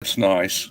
It's nice.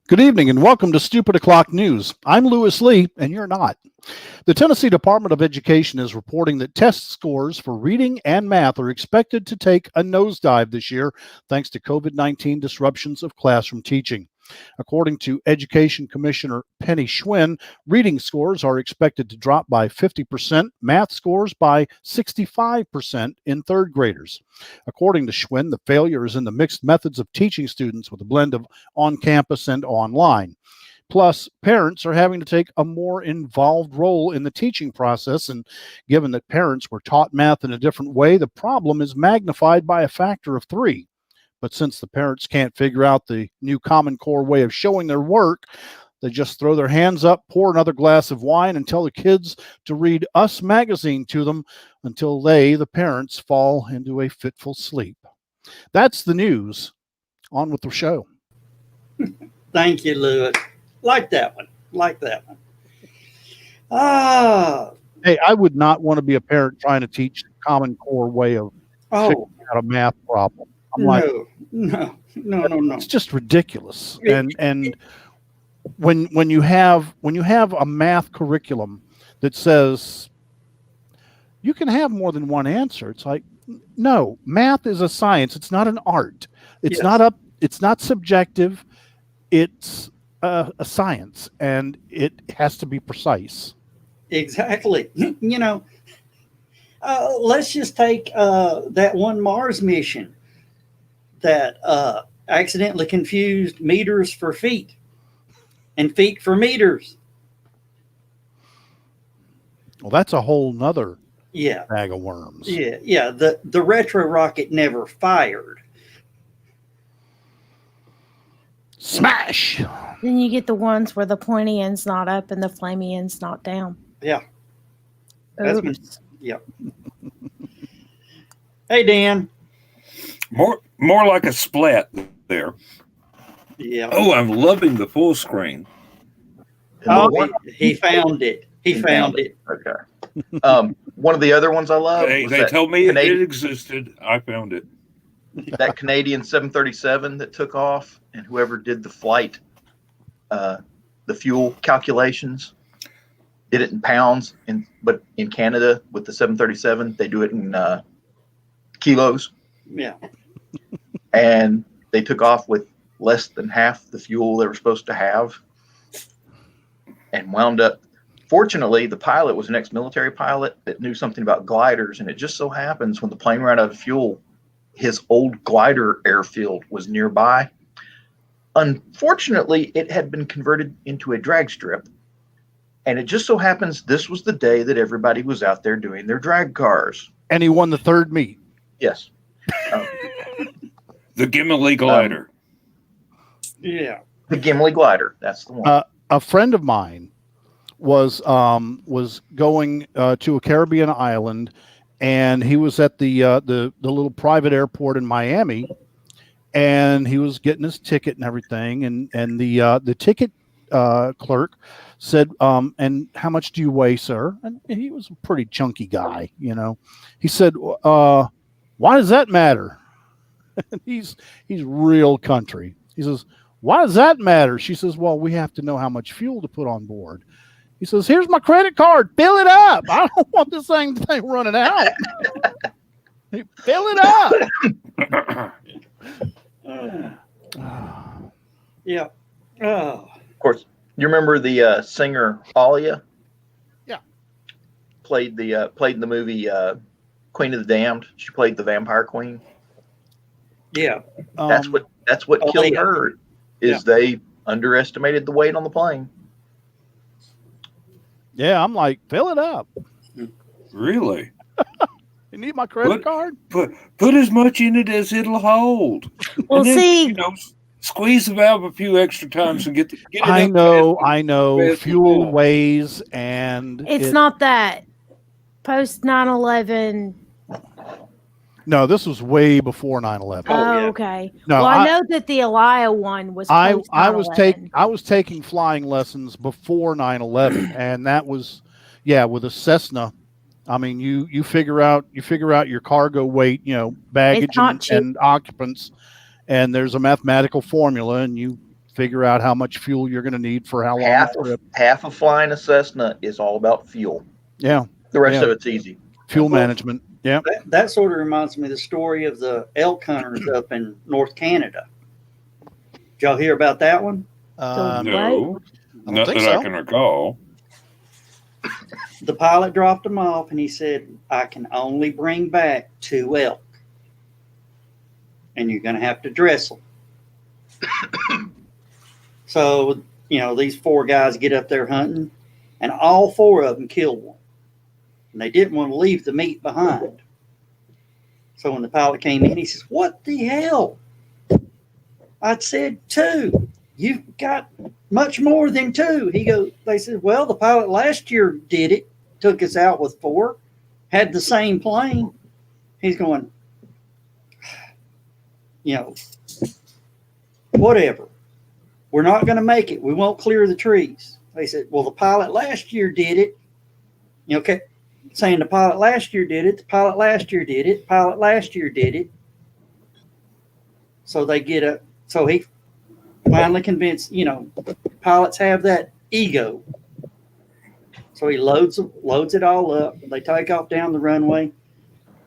Good evening and welcome to Stupid O'Clock News. I'm Lewis Lee, and you're not. The Tennessee Department of Education is reporting that test scores for reading and math are expected to take a nosedive this year thanks to COVID-19 disruptions of classroom teaching. According to Education Commissioner Penny Schwinn, reading scores are expected to drop by 50%, math scores by 65% in third graders. According to Schwinn, the failure is in the mixed methods of teaching students with a blend of on-campus and online. Plus, parents are having to take a more involved role in the teaching process, and given that parents were taught math in a different way, the problem is magnified by a factor of 3. But since the parents can't figure out the new Common Core way of showing their work, they just throw their hands up, pour another glass of wine, and tell the kids to read Us magazine to them until they, the parents, fall into a fitful sleep. That's the news. On with the show. Thank you, Lewis. Like that one. Hey, I would not want to be a parent trying to teach the Common Core way of figuring out a math problem. I'm no. It's just ridiculous. And when you have a math curriculum that says you can have more than one answer, it's like, no, math is a science. It's not an art. It's not subjective. It's a science, and it has to be precise. Exactly. Let's just take that one Mars mission that accidentally confused meters for feet and feet for meters. Well, that's a whole nother bag of worms. Yeah. The retro rocket never fired. Smash! Then you get the ones where the pointy end's not up and the flamey end's not down. Yeah. Oops. Hey, Dan. More like a splat there. Yeah. Oh, I'm loving the full screen. Oh, he found it. He found it. Okay. One of the other ones I love. They told me it existed. I found it. That Canadian 737 that took off, and whoever did the flight, the fuel calculations, did it in pounds. But in Canada with the 737, they do it in kilos. Yeah. And they took off with less than half the fuel they were supposed to have, and wound up. Fortunately, the pilot was an ex-military pilot that knew something about gliders, and it just so happens when the plane ran out of fuel, his old glider airfield was nearby. Unfortunately, it had been converted into a drag strip, and it just so happens this was the day that everybody was out there doing their drag cars. And he won the third meet. Yes. The Gimli glider. Yeah. The Gimli glider. That's the one. A friend of mine was going to a Caribbean island, and he was at the little private airport in Miami, and he was getting his ticket and everything, and the ticket clerk said, and how much do you weigh, sir? And he was a pretty chunky guy, you know. He said, why does that matter? he's real country. He says, why does that matter? She says, well, we have to know how much fuel to put on board. He says, here's my credit card. Fill it up. I don't want this thing running out. Fill it up. Yeah. Oh. Of course, you remember the singer Alia? Yeah. Played in the movie Queen of the Damned. She played the vampire queen. Yeah. That's what killed Alia. her. Is they underestimated the weight on the plane. Yeah, I'm like, fill it up. Really? You need my credit card? Put as much in it as it'll hold. Well, And then, see, squeeze the valve a few extra times and get it I up know. fast. Fuel weighs, and it's not that. Post 9/11. No, this was way before 9/11. Oh, yeah. Okay. No, well, I know that the Elia one was. I post was 9/11. I was taking flying lessons before 9/11, and that was, yeah, with a Cessna. I mean, you figure out your cargo weight, you know, baggage and occupants, and there's a mathematical formula, and you figure out how much fuel you're going to need for how long a trip. Half of flying a Cessna is all about fuel. Yeah. The rest of it's easy. Fuel management. Yeah. That sort of reminds me of the story of the elk hunters up in North Canada. Did y'all hear about that one? No, don't not think that so. I can recall. The pilot dropped them off, and he said, I can only bring back 2 elk, and you're going to have to dress them. So, you know, these 4 guys get up there hunting, and all 4 of them kill one. And they didn't want to leave the meat behind. So when the pilot came in, he says, what the hell? I said 2. You've got much more than 2. They said, well, the pilot last year did it, took us out with 4, had the same plane. He's going, you know, whatever. We're not going to make it. We won't clear the trees. They said, well, the pilot last year did it. You know, okay. Saying the pilot last year did it, the pilot last year did it, pilot last year did it. So they get up. So he finally convinced, you know, pilots have that ego. So he loads it all up. They take off down the runway,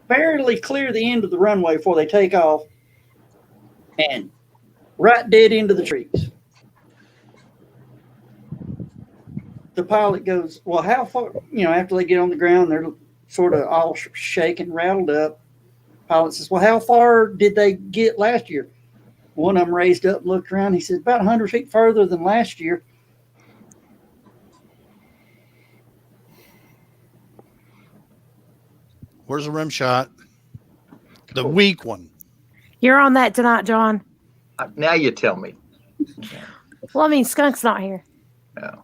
barely clear the end of the runway before they take off, and right dead into the trees. The pilot goes, well, how far, you know, after they get on the ground, they're sort of all shaking, rattled up. Pilot says, well, how far did they get last year? One of them raised up and looked around. He said, about 100 feet further than last year. Where's the rim shot? The weak one. You're on that tonight, John. Now you tell me. Well, I mean, Skunk's not here. No.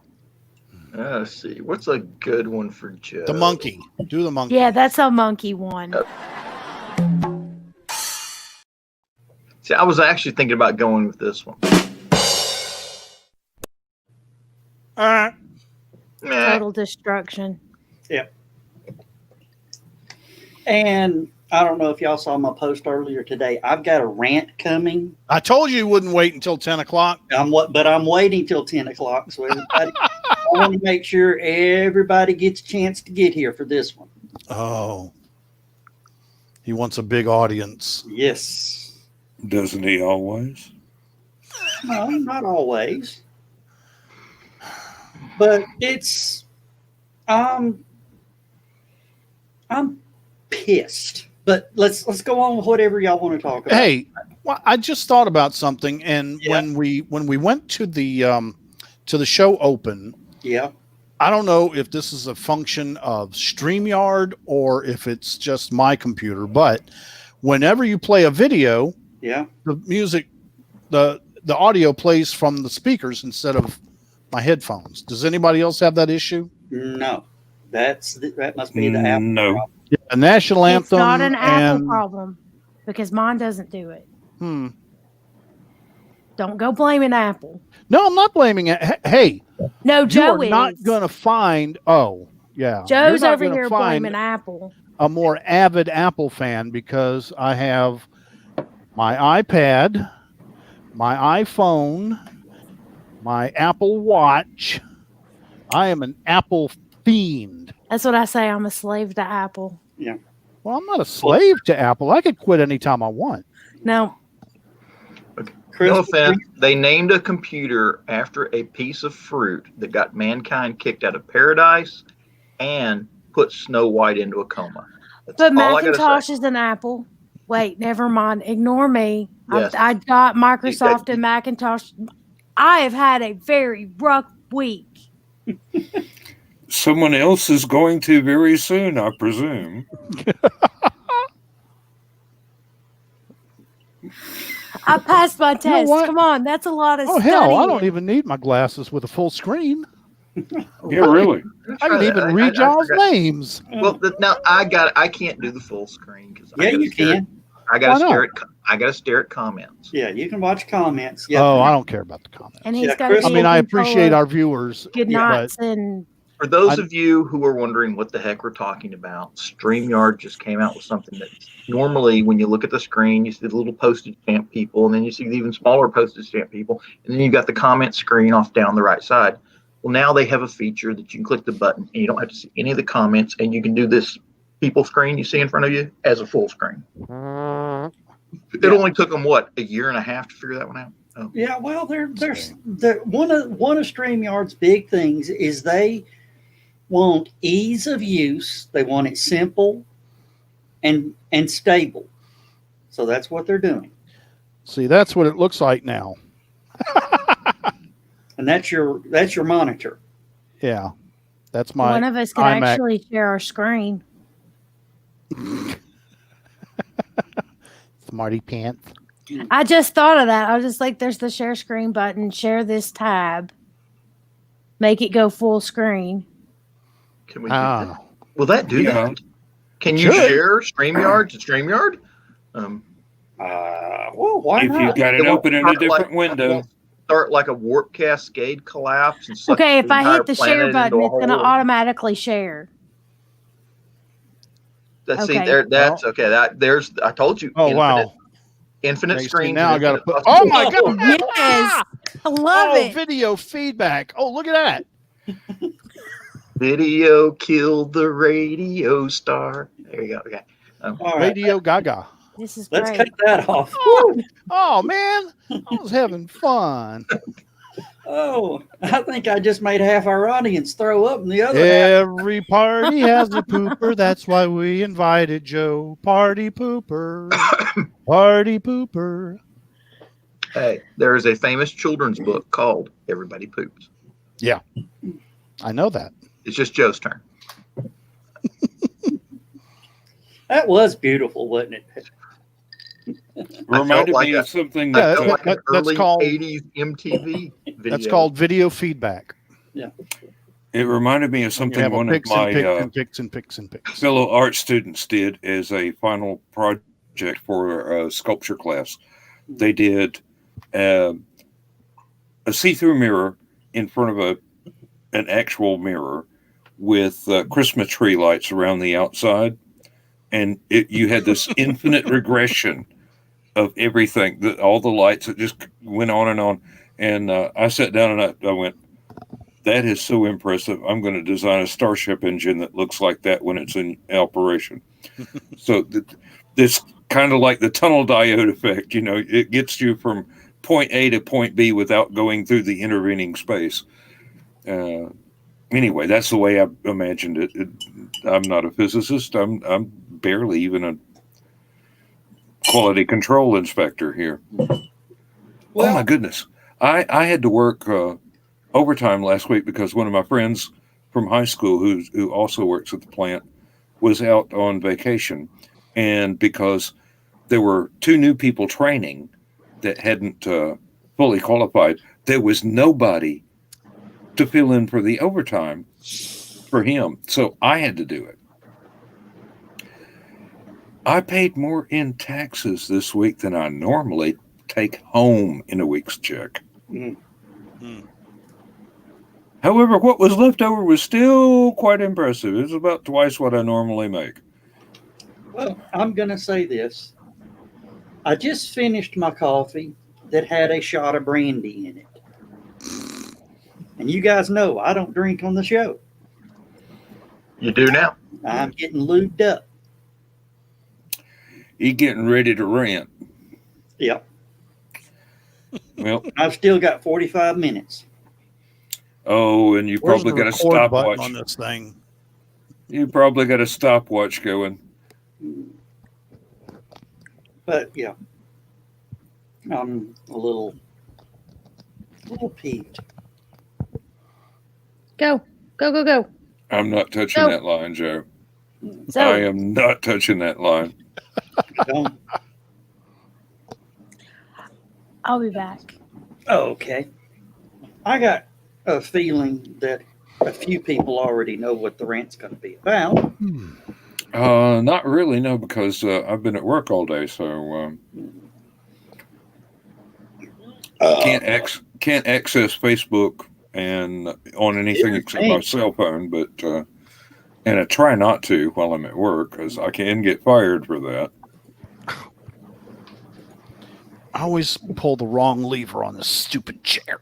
Let's see. What's a good one for Joe? The monkey. Do the monkey. Yeah, that's a monkey one. See, I was actually thinking about going with this one. Meh. Total destruction. And I don't know if y'all saw my post earlier today. I've got a rant coming. I told you wouldn't wait until 10 o'clock. But I'm waiting till 10 o'clock. So everybody, I want to make sure everybody gets a chance to get here for this one. Oh. He wants a big audience. Yes. Doesn't he always? No, not always. But it's I'm pissed. But let's go on with whatever y'all want to talk about. Hey, well, I just thought about something, and Yeah. when we went to the show open, Yeah. I don't know if this is a function of StreamYard or if it's just my computer, but whenever you play a video, Yeah. the music, the audio plays from the speakers instead of my headphones. Does anybody else have that issue? No. That must be the Apple. No. Yeah, a national It's anthem. not an Apple and, problem because mine doesn't do it. Don't go blaming Apple. No, I'm not blaming it. Hey, No, Joe you are is. not going to find. Oh, yeah. Joe's You're not over gonna here find blaming Apple. a more avid Apple fan because I have my iPad, my iPhone, my Apple Watch. I am an Apple fiend. That's what I say. I'm a slave to Apple. Well, I'm not a slave to Apple. I could quit anytime I want. No, Chris, No offense. They named a computer after a piece of fruit that got mankind kicked out of paradise and put Snow White into a coma. That's but all I gotta Macintosh say. is an Apple. Wait, never mind. Ignore me. Yes. I got Microsoft and Macintosh. I have had a very rough week. Someone else is going to very soon, I presume. I passed my test. what? Come on, that's a lot of Oh, studying. hell, I don't even need my glasses with a full screen. Yeah, really. I can even read y'all's names. Well, now I can't do the full screen because Yeah, you can. I got Why to not? stare at. I got to stare at comments. Yeah, you can watch comments. Yeah. Oh, I don't care about the comments. And he's Yeah, got. Chris- I mean, I appreciate our viewers. good yeah, nights and For those I- of you who are wondering what the heck we're talking about, StreamYard just came out with something that normally when you look at the screen, you see the little postage stamp people, and then you see the even smaller postage stamp people, and then you got the comment screen off down the right side. Well, now they have a feature that you can click the button and you don't have to see any of the comments, and you can do this people screen you see in front of you as a full screen. It only took them what, a year and a half to figure that one out. Oh. Yeah, well, there's one of StreamYard's big things is they want ease of use. They want it simple and stable. So that's what they're doing. See, that's what it looks like now. And that's your monitor. Yeah, that's my. one of us could iMac. actually share our screen. Smarty pants. I just thought of that. I was just like, there's the share screen button. Share this tab. Make it go full screen. Can we do that? Ah, Will that do Yeah. that? Can you Should. share StreamYard to StreamYard? Well, why If not? you've got it It won't open in a start different it window. won't start like a warp cascade collapse. And suck Okay, the if I entire hit the planet share into button, a it's going to hole. automatically share. See, okay. that's okay. There's. I told you. oh wow. Infinite Okay, so screens. now I and got to infinite put. Oh possibilities. my god! Yes. I love Oh, it. video feedback. Oh, look at that. Video killed the radio star. There you go. Okay. All right, Radio Gaga. This is let's great. cut that off. Oh man, I was having fun. Oh, I think I just made half our audience throw up, and the other half. Every party has a pooper. That's why we invited Joe. Party pooper. Party pooper. Hey, there is a famous children's book called Everybody Poops. I know that. It's just Joe's turn. That was beautiful, wasn't it? Reminded like me a- of something I Yeah, that felt like an that's early called- 80s MTV video. That's called video feedback. it reminded me of You something have a one of picks and my picks and picks and picks. fellow art students did as a final project for a sculpture class. they did a see-through mirror in front of an actual mirror with Christmas tree lights around the outside, and you had this infinite regression of everything, all the lights that just went on and on. And I sat down and I went, that is so impressive. I'm going to design a Starship engine that looks like that when it's in operation. So this kind of like the tunnel diode effect, it gets you from point A to point B without going through the intervening space. Anyway, that's the way I imagined it. I'm not a physicist. I'm barely even a quality control inspector here. Well, oh my goodness. I had to work overtime last week because one of my friends from high school who also works at the plant was out on vacation. And because there were 2 new people training that hadn't fully qualified, there was nobody to fill in for the overtime for him. So I had to do it. I paid more in taxes this week than I normally take home in a week's check. mm, However, what was left over was still quite impressive. It was about twice what I normally make. well, I'm going to say this. I just finished my coffee that had a shot of brandy in it. And you guys know I don't drink on the show. You do now. I'm getting lubed up. You getting ready to rant. Yep. Well, I've still got 45 minutes. oh, and you Where's probably the got a record button stopwatch. on this thing? You probably got a stopwatch going. But yeah, I'm a little peeved. Go. Go. I'm not touching No. that line, Joe. So I am not touching that line. Don't. I'll be back. Oh, okay. I got a feeling that a few people already know what the rant's going to be about. Not really, no, because I've been at work all day, so can't access Facebook and on anything except my cell phone. But and I try not to while I'm at work because I can get fired for that. I always pull the wrong lever on this stupid chair.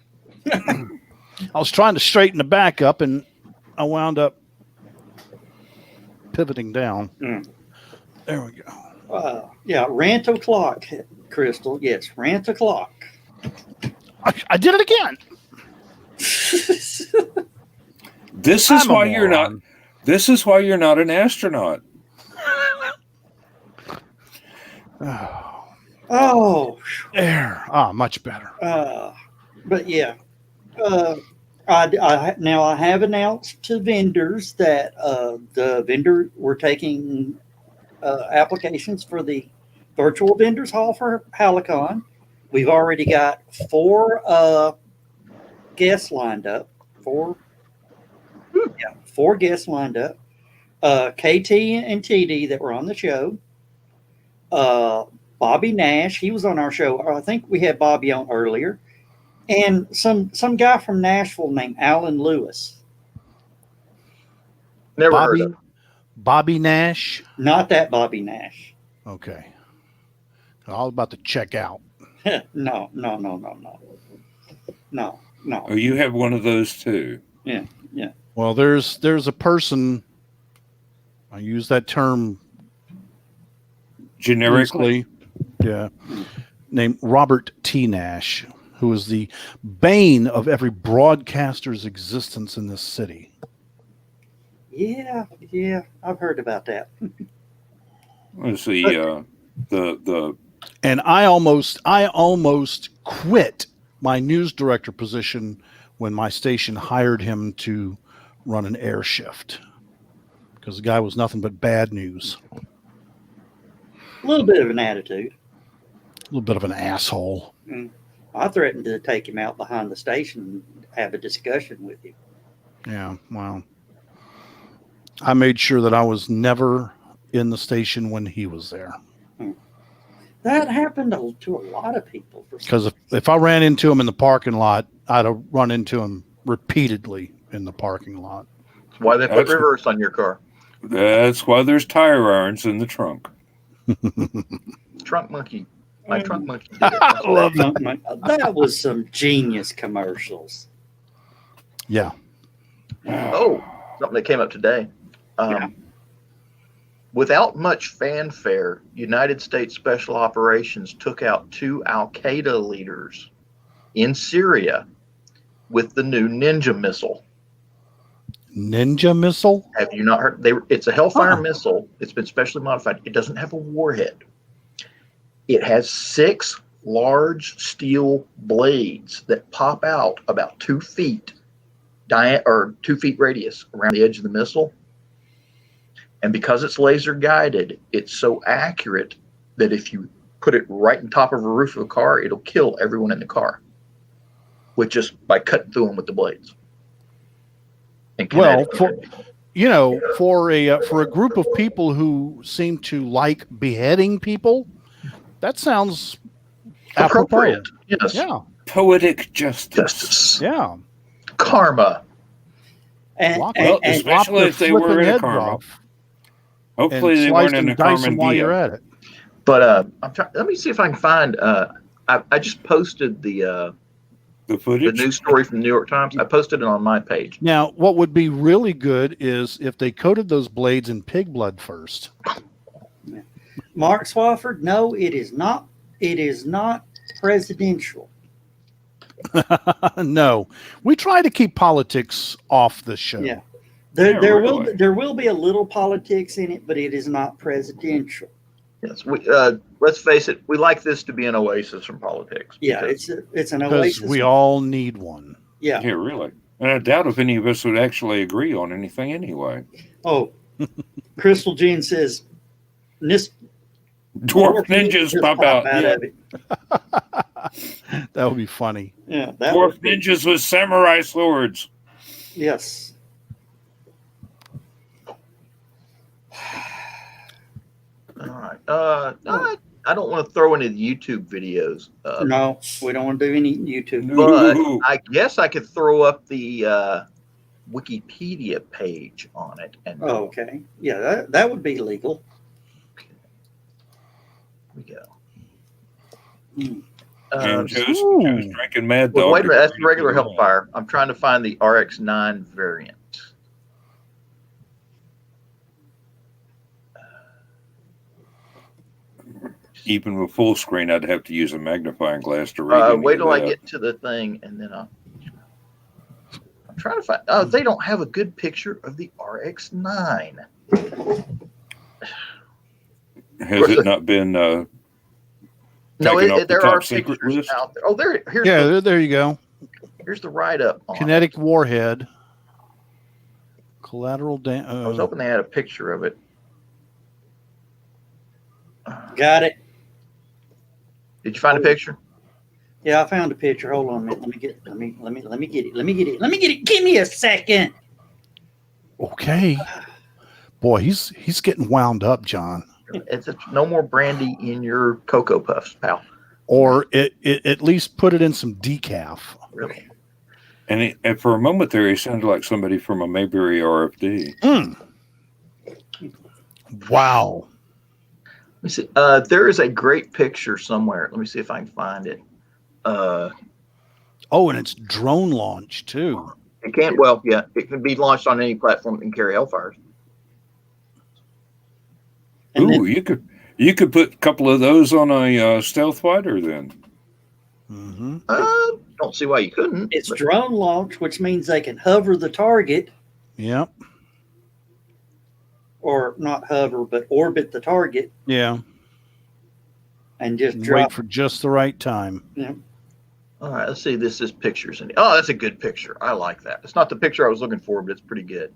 I was trying to straighten the back up, and I wound up pivoting down. Mm. There we go. Yeah, rant o'clock, Crystal. Yes, rant o'clock. I did it again. This is I'm a why you're not. moron. This is why you're not an astronaut. Oh, There. Much better. but yeah. Now I have announced to vendors that we're taking applications for the virtual vendors hall for Halicon. We've already got 4 guests lined up. 4 guests lined up. KT and TD that were on the show. Bobby Nash, he was on our show. I think we had Bobby on earlier. And some guy from Nashville named Alan Lewis. Never heard of it. Bobby Nash. Not that Bobby Nash. Okay. I was about to check out. No. Oh, you have one of those too. Yeah. Well, there's a person. I use that term Generically, yeah, named Robert T. Nash, who is the bane of every broadcaster's existence in this city. Yeah, I've heard about that. let's see. The And I almost quit my news director position when my station hired him to run an air shift because the guy was nothing but bad news. A little bit of an attitude. A little bit of an asshole. I threatened to take him out behind the station and have a discussion with him. Yeah, well, I made sure that I was never in the station when he was there. That happened to a lot of people. Because if I ran into him in the parking lot, I'd have run into him repeatedly in the parking lot. That's why they put That's- reverse on your car. That's why there's tire irons in the trunk. Trunk monkey. My trunk monkey did it. I love that. That was some genius commercials. Yeah. Oh, something that came up today. Yeah. Without much fanfare, United States Special Operations took out 2 Al-Qaeda leaders in Syria with the new Ninja missile. Ninja missile? Have you not heard? It's a Hellfire Huh. missile. It's been specially modified. It doesn't have a warhead. It has 6 large steel blades that pop out about 2 feet or 2 feet radius around the edge of the missile. And because it's laser guided, it's so accurate that if you put it right on top of a roof of a car, it'll kill everyone in the car, with just by cutting through them with the blades. And Well, kinetic- for a group of people who seem to like beheading people, that sounds appropriate. apropos. Yes. Yeah. Poetic justice. Justice. Yeah. Karma. And, Lock and, Well, and especially Lop if they their were in flipping a heads karma. off Hopefully and they slice weren't in and a dice them Carmen while you're Dia. at it. But let me see if I can find. I just posted the The footage. news story from the New York Times. I posted it on my page. Now, what would be really good is if they coated those blades in pig blood first. Mark Swafford, no, it is not. It is not presidential. No, we try to keep politics off the show. Yeah. Yeah, really. There will be a little politics in it, but it is not presidential. Yes, let's face it. We like this to be an oasis from politics. Yeah, because it's an Because oasis. we all need one. Yeah. Yeah, really. And I doubt if any of us would actually agree on anything anyway. Oh, Crystal Jean says, Dwarf ninjas just pop out. Yeah. of it. That would be funny. Yeah, that Dwarf would be- ninjas with samurai swords. Yes. all right. I don't want to throw any of the YouTube videos, No, we don't want to do any YouTube. No. but Ooh. I guess I could throw up the Wikipedia page on it. And Oh, okay. Yeah, that would be legal. here we go. Mm. And Joe's Ooh. drinking Mad Well, Dog. wait a minute. That's the regular Hellfire. I'm trying to find the RX-9 variant. Even with full screen, I'd have to use a magnifying glass to read. any Wait of till I that. get to the thing, and then I'm trying to find. Oh, they don't have a good picture of the RX-9. Has it not been No, taken off the there top are secret pictures list? out there. Oh, here's Yeah, the, there you go. here's the write-up on it. Kinetic warhead. Collateral I was damage. hoping they had a picture of it. Got it. Did you find a picture? Yeah, I found a picture. Hold on a minute. Let me get it. Let me get it. Give me a second. Okay. Boy, he's getting wound up, John. It's no more brandy in your Cocoa Puffs, pal. Or it at least put it in some decaf. Really. And for a moment there, he sounded like somebody from a Mayberry RFD. Wow. Let me see. There is a great picture somewhere. Let me see if I can find it. Oh, and it's drone launch too. It can't. Well, yeah, it can be launched on any platform that can carry Hellfires. And Ooh, you could put a couple of those on a stealth fighter then. Mm-hmm. Don't see why you couldn't. It's but- drone launch, which means they can hover the target, Yep. or not hover, but orbit the target Yeah. and just Wait drop. for just the right time. All right, let's see. This is pictures. Oh, that's a good picture. I like that. It's not the picture I was looking for, but it's pretty good.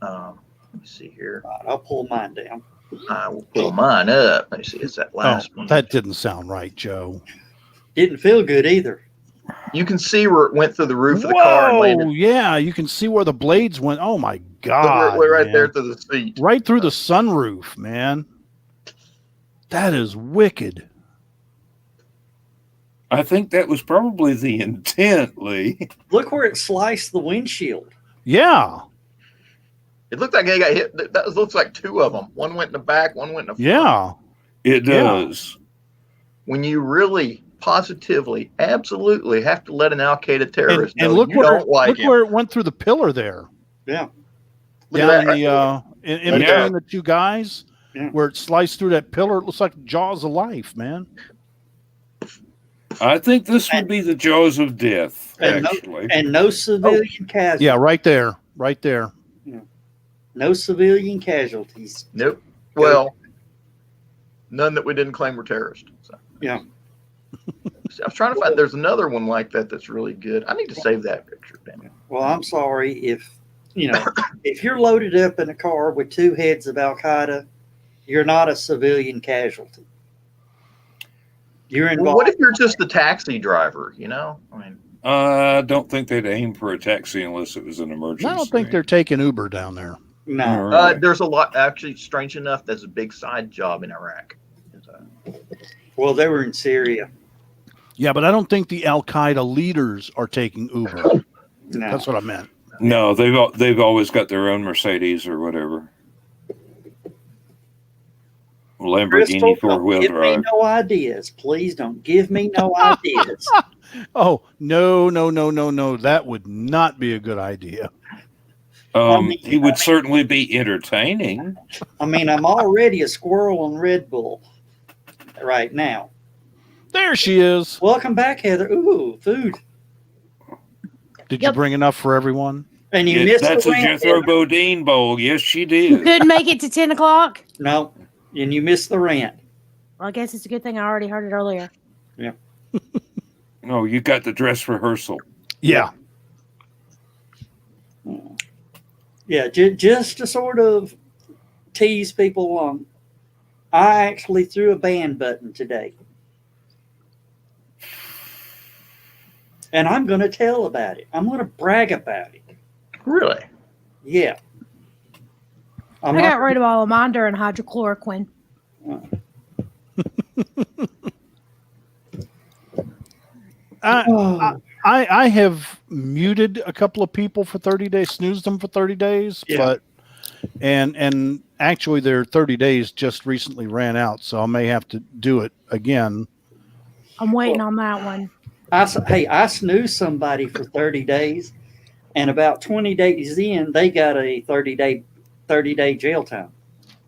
Let me see here. Right, I'll pull mine down. I will pull mine up. Let me see. It's that last Oh, one. that didn't sound right, Joe. Didn't feel good either. You can see where it went through the roof of the car and Whoa, landed. yeah, you can see where the blades went. Oh my Look God. where right man. there through the seat. Right through the sunroof, man. That is wicked. I think that was probably the intent, Lee. Look where it sliced the windshield. Yeah. It looked like they got hit. That looks like two of them. One went in the back, one went in the front. Yeah. It does. When you really positively, absolutely have to let an Al Qaeda terrorist And know look you where don't like look him. where it went through the pillar there. Yeah. Look at Down that in right the there. in Yeah. between the two guys, Yeah. where it sliced through that pillar. It looks like jaws of life, man. I think this would be the jaws of death, And actually. no civilian casualties. Yeah, right there. Right there. No civilian casualties. Nope. Well, none that we didn't claim were terrorists. So. Yeah. I was trying to find. There's another one like that that's really good. I need to save that picture. Damn it. Well, I'm sorry if if you're loaded up in a car with two heads of Al Qaeda, you're not a civilian casualty. You're involved. Well, what if you're just the taxi driver? You know, I mean, I don't think they'd aim for a taxi unless it was an emergency. I don't think they're taking Uber down there. No. All right. there's a lot. Actually, strange enough, there's a big side job in Iraq. Well, they were in Syria. Yeah, but I don't think the Al Qaeda leaders are taking Uber. No. That's what I meant. No, they've always got their own Mercedes or whatever. Lamborghini Crystal, don't four-wheel give me drive. no ideas. Please don't give me no ideas. Oh, no. That would not be a good idea. He would certainly be entertaining. I mean, I'm already a squirrel on Red Bull right now. There she is. Welcome back, Heather. Ooh, food. Did you bring enough for everyone? And you Yeah, missed that's the a rant. Jethro Heather. Bodine bowl. Yes, she You did. couldn't make it to 10 o'clock? No, and you missed the rant. Well, I guess it's a good thing I already heard it earlier. No, you got the dress rehearsal. Yeah. Yeah, just to sort of tease people along, I actually threw a ban button today. And I'm going to tell about it. I'm going to brag about it. Really? Yeah. I got rid of all of mine during hydrochloroquine. I have muted a couple of people for 30 days, snoozed them for 30 days, Yeah. but and actually their 30 days just recently ran out, so I may have to do it again. I'm waiting on that one. I snoozed somebody for 30 days, and about 20 days in, they got a 30-day jail time.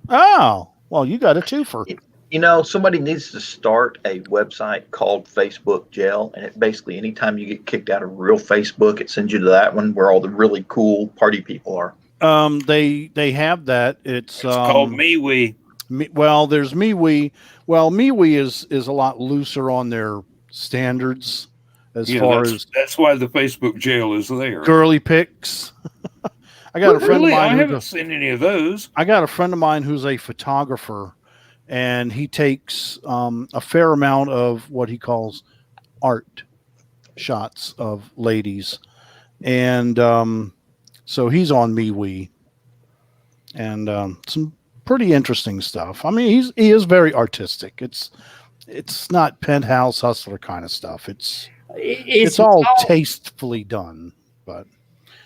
Oh, well, you got a twofer. You know, somebody needs to start a website called Facebook Jail, and it basically anytime you get kicked out of real Facebook, it sends you to that one where all the really cool party people are. They have that. It's called MeWe. Well, there's MeWe. Well, MeWe is a lot looser on their standards as far as that's why the Facebook jail is there. girly pics. I got a friend Really? of I mine. haven't seen any of those. I got a friend of mine who's a photographer, and he takes a fair amount of what he calls art shots of ladies, and so he's on MeWe, and some pretty interesting stuff. I mean, he is very artistic. It's not penthouse hustler kind of stuff. It's all tastefully done. But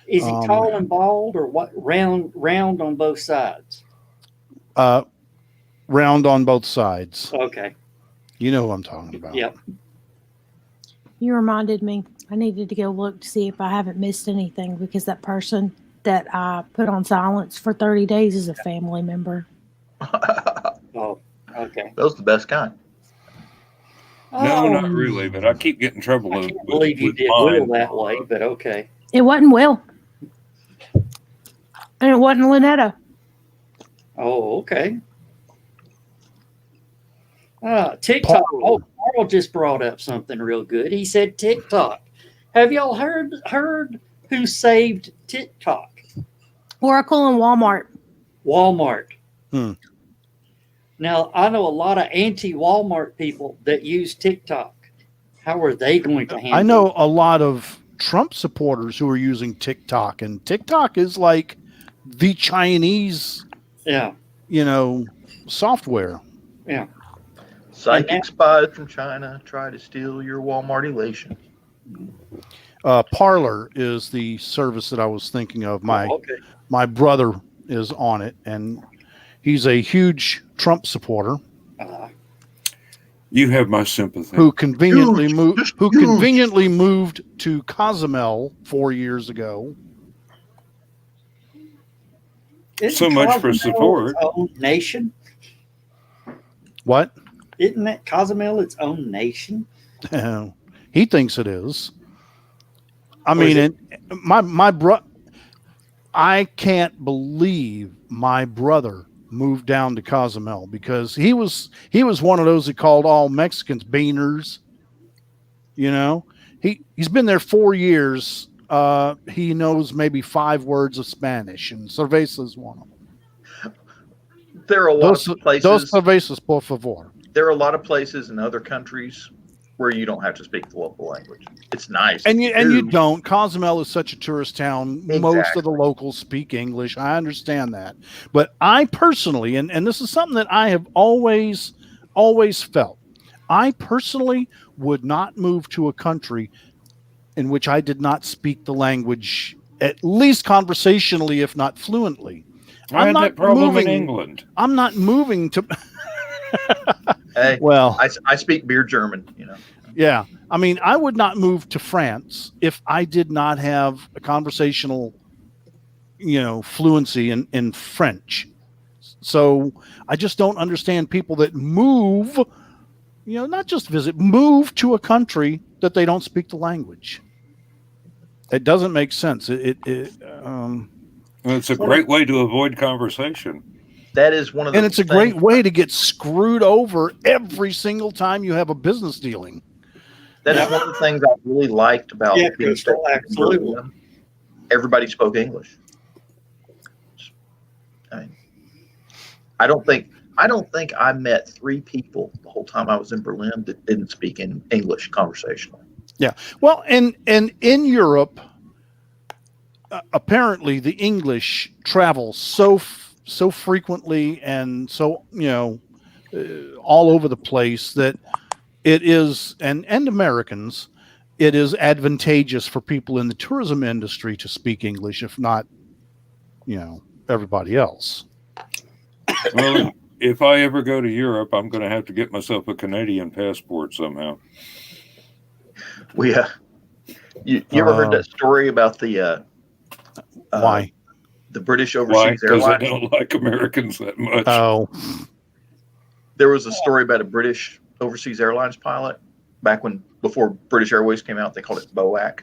is he tall and bald, or what? Round on both sides. Round on both sides. Okay. You know who I'm talking about. Yep. You reminded me. I needed to go look to see if I haven't missed anything, because that person that I put on silence for 30 days is a family member. Oh, okay. Those are the best kind. No, not really, but I keep getting trouble I with can't believe you with did mine. Will that way, but okay. It wasn't Will. And it wasn't Lynetta. Oh, okay. TikTok. Oh, Carl just brought up something real good. He said TikTok. Have y'all heard who saved TikTok? Oracle and Walmart. Walmart. Hmm. Now, I know a lot of anti-Walmart people that use TikTok. How are they going to handle I know a lot of Trump supporters who are using TikTok, and TikTok is like the Chinese, Yeah. software. Yeah. Psychic spies from China try to steal your Walmart elation. Parlor is the service that I was thinking of. My brother is on it, and he's a huge Trump supporter. You have my sympathy. Who conveniently Huge, moved? just Who huge. conveniently moved to Cozumel 4 years ago? Isn't So much for Cozumel support. its own nation? What? Isn't that Cozumel its own nation? He thinks it is. I Or mean, is my brother. I can't believe my brother moved down to Cozumel because he was one of those that called all Mexicans beaners. You know, he's been there 4 years. He knows maybe 5 words of Spanish, and cerveza's one of them. There are a lot of places. Dos cervezas, por favor. There are a lot of places in other countries where you don't have to speak the local language. It's nice. And you don't. Cozumel is such a tourist town. Exactly. Most of the locals speak English. I understand that. But I personally, and this is something that I have always felt, I personally would not move to a country in which I did not speak the language, at least conversationally, if not fluently. I had that problem in England. I'm not moving to... Hey, well, I speak beer German, you know. Yeah. I mean, I would not move to France if I did not have a conversational, fluency in French. So I just don't understand people that move, not just visit, move to a country that they don't speak the language. It doesn't make sense. It's a great way to avoid conversation. That is one of the And it's a great way to get screwed over every single time you have a business dealing. That is one of the things I really liked about being Crystal, absolutely. Everybody spoke English. I don't think I met 3 people the whole time I was in Berlin that didn't speak in English conversationally. Yeah. Well, and in Europe, apparently the English travel so frequently and so all over the place that it is, and Americans, it is advantageous for people in the tourism industry to speak English, if not, everybody else. Well, if I ever go to Europe, I'm going to have to get myself a Canadian passport somehow. You ever heard that story about the why? The British Overseas Airlines? Because I don't like Americans that much. Oh. There was a story about a British Overseas Airlines pilot before British Airways came out. They called it BOAC.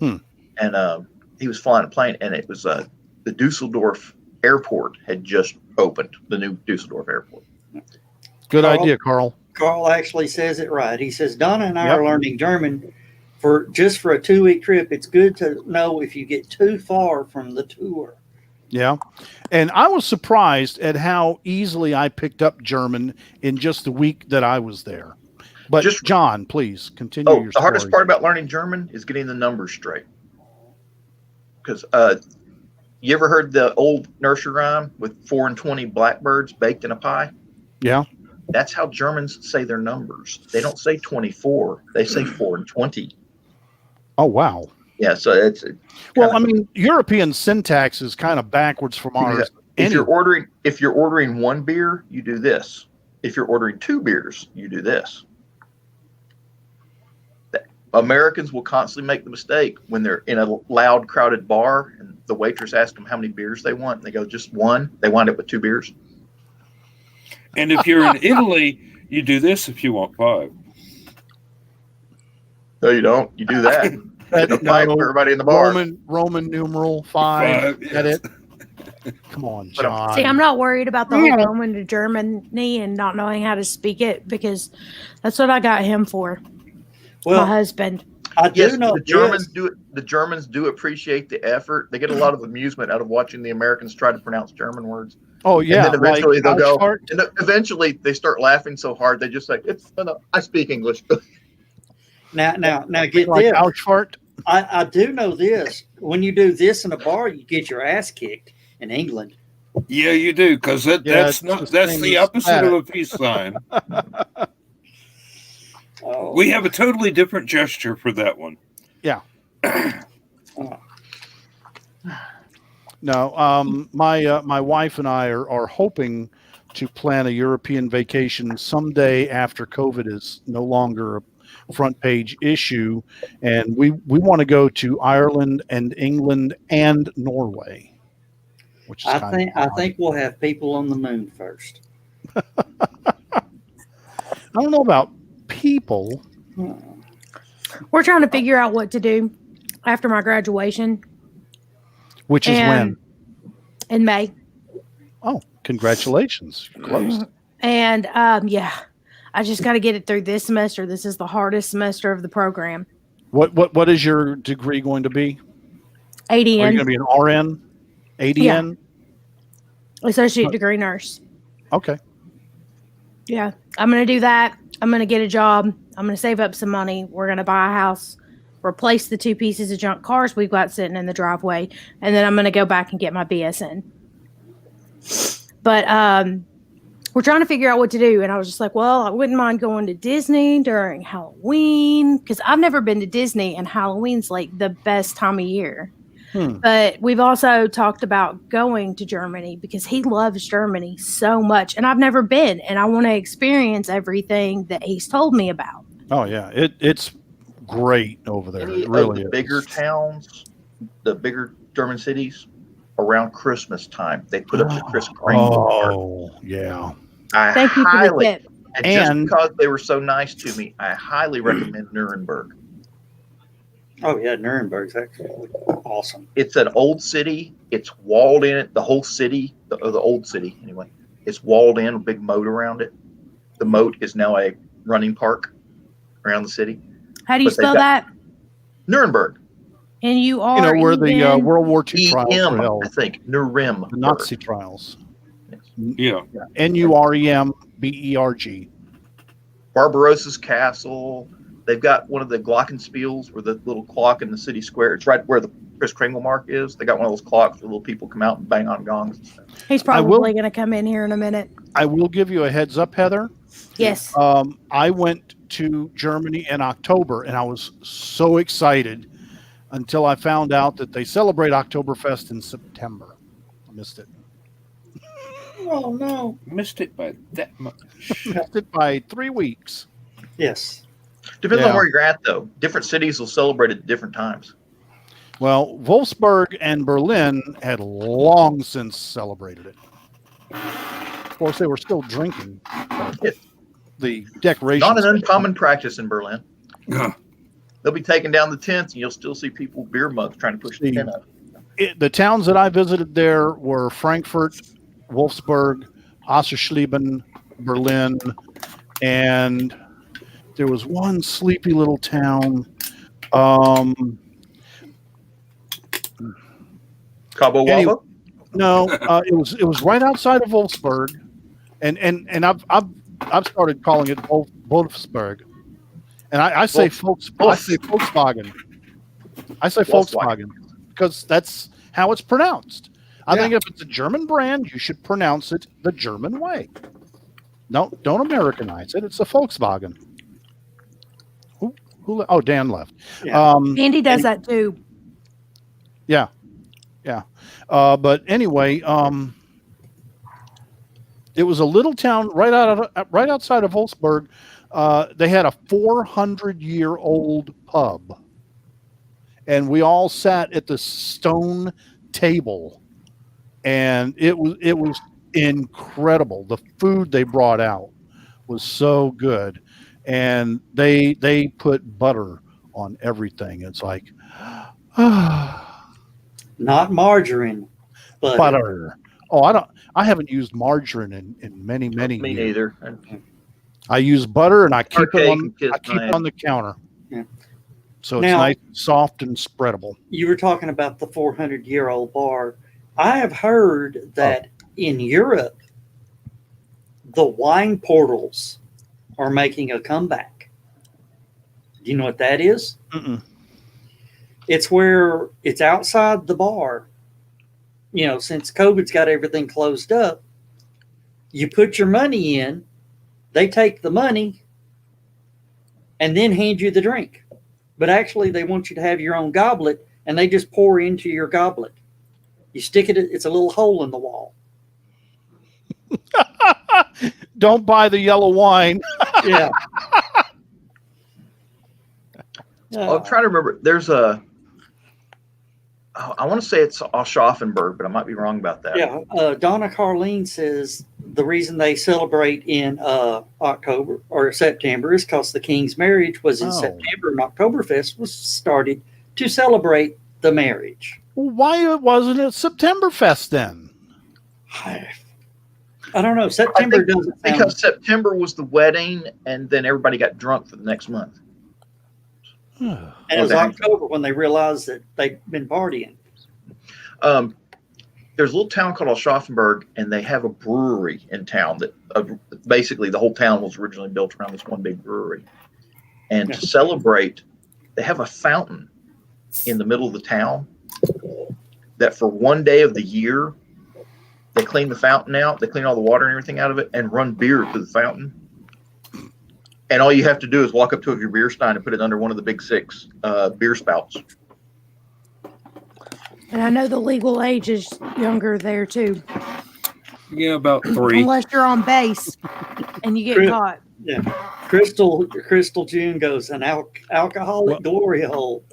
And he was flying a plane, and it was the Dusseldorf airport had just opened, the new Dusseldorf airport. Good idea, Carl. Carl actually says it right. He says, Donna and I are learning German for a 2-week trip. It's good to know if you get too far from the tour. Yeah. And I was surprised at how easily I picked up German in just the week that I was there. But John, please continue your story. The hardest part about learning German is getting the numbers straight. Because you ever heard the old nursery rhyme with 4 and 20 blackbirds baked in a pie? Yeah. That's how Germans say their numbers. They don't say 24. They say 4 and 20. Oh, wow. Yeah, so it's European syntax is kind of backwards from ours. If you're ordering 1 beer, you do this. If you're ordering 2 beers, you do this. Americans will constantly make the mistake when they're in a loud, crowded bar and the waitress asks them how many beers they want, and they go, just 1. They wind up with 2 beers. And if you're in Italy, you do this if you want 5. No, you don't. You do that. For everybody in the bar. Roman numeral 5. Is that it? Come on, John. See, I'm not worried about the whole going to Germany and not knowing how to speak it, because that's what I got him for. Well, my husband. I do know the Germans do appreciate the effort. They get a lot of amusement out of watching the Americans try to pronounce German words. Oh yeah. And then eventually they'll go. Fart. And eventually they start laughing so hard they just say, I speak English. Now get like this. Ouchfart. I do know this. When you do this in a bar, you get your ass kicked in England. Yeah, you do, because that's the opposite of a peace sign. Oh, We have a totally different gesture for that one. Yeah. oh. No, my wife and I are hoping to plan a European vacation someday after COVID is no longer a front page issue, and we want to go to Ireland and England and Norway, which is kind of I think we'll have people on the moon first. I don't know about people. We're trying to figure out what to do after my graduation. Which is when? In May. Oh, congratulations. You're close. And yeah, I just got to get it through this semester. This is the hardest semester of the program. What is your degree going to be? Are you going ADN, to be an RN? ADN? associate degree nurse. Okay. Yeah, I'm going to do that. I'm going to get a job. I'm going to save up some money. We're going to buy a house, replace the 2 pieces of junk cars we've got sitting in the driveway, and then I'm going to go back and get my BSN. But we're trying to figure out what to do. And I was just like, well, I wouldn't mind going to Disney during Halloween, because I've never been to Disney, and Halloween's like the best time of year. But we've also talked about going to Germany because he loves Germany so much, and I've never been, and I want to experience everything that he's told me about. Oh yeah, it's great over there. Any It really of the is. bigger towns, the bigger German cities, around Christmas time, they put up the Kris Kringle Park. Oh yeah. I Thank you for the highly, tip. and And- just because they were so nice to me, I highly recommend Nuremberg. Oh yeah, Nuremberg's actually awesome. It's an old city. It's walled in. The whole city, the old city anyway, it's walled in, a big moat around it. The moat is now a running park around the city. How do you But they've spell got- that? Nuremberg. And you are You know where the World War II trials were EM, held, I think. Nuremberg. the Nazi trials. Yeah. Nuremberg. Barbarossa's castle. They've got one of the glockenspiels where the little clock in the city square. It's right where the Kris Kringle mark is. They got one of those clocks where little people come out and bang on gongs and stuff. He's probably going to come in here in a minute. I will give you a heads up, Heather. Yes. I went to Germany in October, and I was so excited until I found out that they celebrate Oktoberfest in September. I missed it. Oh no. Missed it by that much. Missed it by 3 weeks. Yes. Depends Yeah. on where you're at, though. Different cities will celebrate at different times. Well, Wolfsburg and Berlin had long since celebrated it. Of course, they were still drinking. Yeah. The decorations. Not an uncommon practice in Berlin. Huh. They'll be taking down the tents, and you'll still see people with beer mugs trying to push the tent up. The towns that I visited there were Frankfurt, Wolfsburg, Osserschleben, Berlin, and there was one sleepy little town. Cabo Wabo? Anyway, no, it was right outside of Wolfsburg, and I've started calling it Wolfsburg, and I say Volkswagen. I say Volkswagen because that's how it's pronounced. I think if it's a German brand, you should pronounce it the German way. No, don't Americanize it. It's a Volkswagen. Who? Oh, Dan left. Yeah. Andy does that too. Yeah. But anyway, it was a little town right outside of Wolfsburg. They had a 400-year-old pub, and we all sat at the stone table, and it was incredible. The food they brought out was so good, and they put butter on everything. It's like Not margarine, but butter. Oh, I haven't used margarine in many Me years. neither. I use butter, and I keep Archaic and it on the counter. Yeah. So it's Now- nice, soft, and spreadable. you were talking about the 400-year-old bar. I have heard that in Europe, the wine portals are making a comeback. Do you know what that is? Mm-mm. It's where it's outside the bar. You know, since COVID's got everything closed up, you put your money in, they take the money, and then hand you the drink. But actually, they want you to have your own goblet, and they just pour into your goblet. You stick it, it's a little hole in the wall. Don't buy the yellow wine. Yeah. I'm trying to remember. There's I want to say it's Aschaffenburg, but I might be wrong about that. Yeah. Donna Carlene says the reason they celebrate in October or September is because the king's marriage was in September, and Oktoberfest was started to celebrate the marriage. Well, why wasn't it Septemberfest then? I don't know. September doesn't because September was the wedding, and then everybody got drunk for the next month. And it was October when they realized that they'd been partying. There's a little town called Aschaffenburg, and they have a brewery in town that basically the whole town was originally built around this one big brewery. And to celebrate, they have a fountain in the middle of the town that for one day of the year, they clean the fountain out, they clean all the water and everything out of it, and run beer to the fountain. And all you have to do is walk up to your beer stein and put it under one of the big 6 beer spouts. And I know the legal age is younger there too. Yeah, about 3. Unless you're on base and you get caught. Yeah. Crystal June goes, an alcoholic glory hole.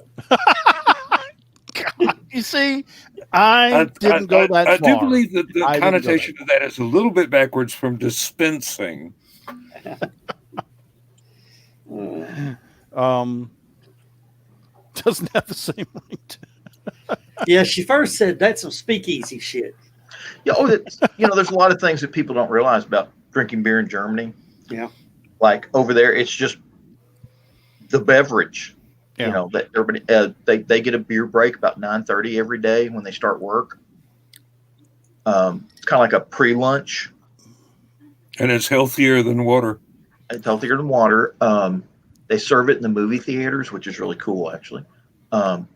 You see, I didn't go that far. I do believe that the connotation of that is a little bit backwards from dispensing. Doesn't have the same ring. Yeah, she first said that's some speakeasy shit. Yeah, there's a lot of things that people don't realize about drinking beer in Germany. Yeah, like over there, it's just the beverage. Yeah. You know that everybody they get a beer break about 9:30 every day when they start work. It's kind of like a pre-lunch, and it's healthier than water. It's healthier than water. They serve it in the movie theaters, which is really cool, actually.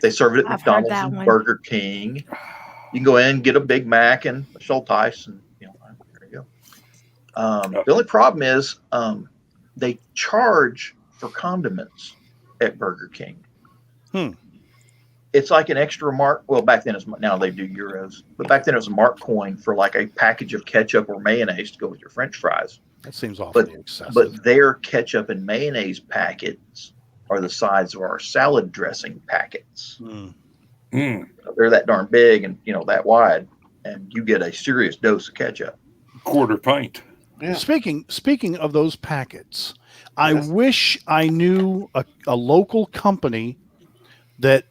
They serve it at McDonald's and Burger King. You can go in, get a Big Mac and a Schulteis, and there you go. The only problem is they charge for condiments at Burger King. It's like an extra mark. Well, back then now they do euros, but back then it was a mark coin for like a package of ketchup or mayonnaise to go with your French fries. That seems awfully excessive. But their ketchup and mayonnaise packets are the size of our salad dressing packets. They're that darn big and that wide, and you get a serious dose of ketchup. Quarter pint. Yeah. Speaking of those packets, I wish I knew a local company that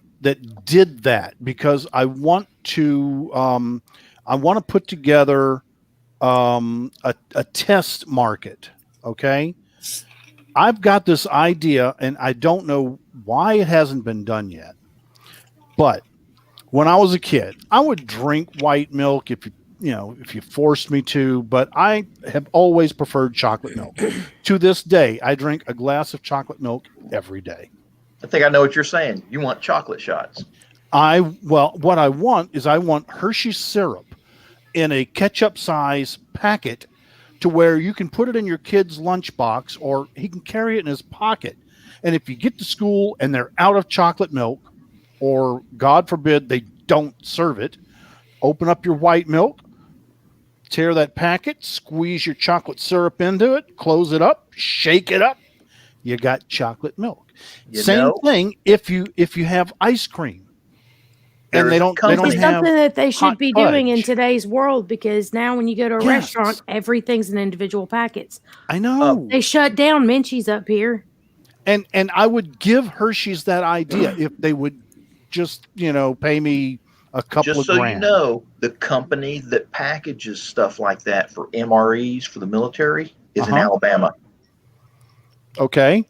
did that, because I want to put together a test market. Okay, I've got this idea, and I don't know why it hasn't been done yet. But when I was a kid, I would drink white milk if you forced me to, but I have always preferred chocolate milk. To this day, I drink a glass of chocolate milk every day. I think I know what you're saying. You want chocolate shots. What I want Hershey's syrup in a ketchup size packet to where you can put it in your kid's lunchbox, or he can carry it in his pocket. And if you get to school and they're out of chocolate milk, or God forbid they don't serve it, open up your white milk, tear that packet, squeeze your chocolate syrup into it, close it up, shake it up. You got chocolate milk. Same thing if you have ice cream. And they don't have something that they should be doing in today's world, because now when you go to a restaurant, everything's in individual packets. I know. They shut down Menchie's up here. And I would give Hershey's that idea if they would just, pay me a couple of grand. Just so you know, the company that packages stuff like that for MREs for the military is in Alabama. Okay.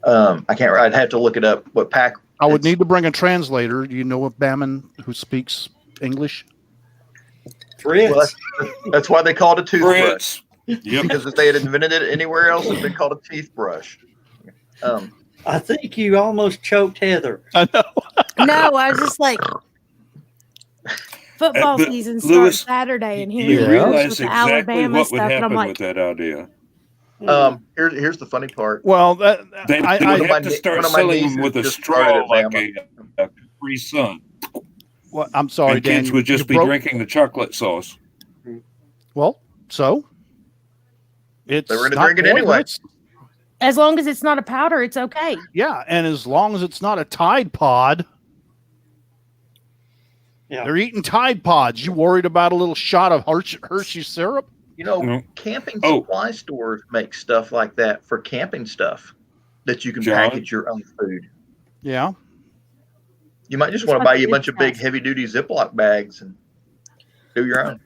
I'd have to look it up. What pack? I would need to bring a translator. Do you know a Bamman who speaks English? Fritz. Well, that's why they called it a toothbrush. Yep. Because if they had invented it anywhere else, it'd been called a toothbrush. I think you almost choked Heather. I know. No, I was just like, football season starts Saturday, and here you realize with exactly Alabama what would stuff, and I'm happen like, with that idea. Here's the funny part. Well, They I would have to start one of my selling nieces them with a just started straw at like Bama. a Capri Sun. well, I'm sorry, And Dan. kids would you just be broke- drinking the chocolate sauce. Well, so it's They were gonna not drink it anyway. poisonous. As long as it's not a powder, it's okay. Yeah, and as long as it's not a Tide Pod, Yeah. they're eating Tide Pods. You worried about a little shot of Hershey syrup? No. Camping Oh. supply stores make stuff like that for camping stuff that you can John? package your own food. Yeah. You might just It's want to not buy you a good bunch of big, stuff. heavy-duty Ziploc bags and do your own.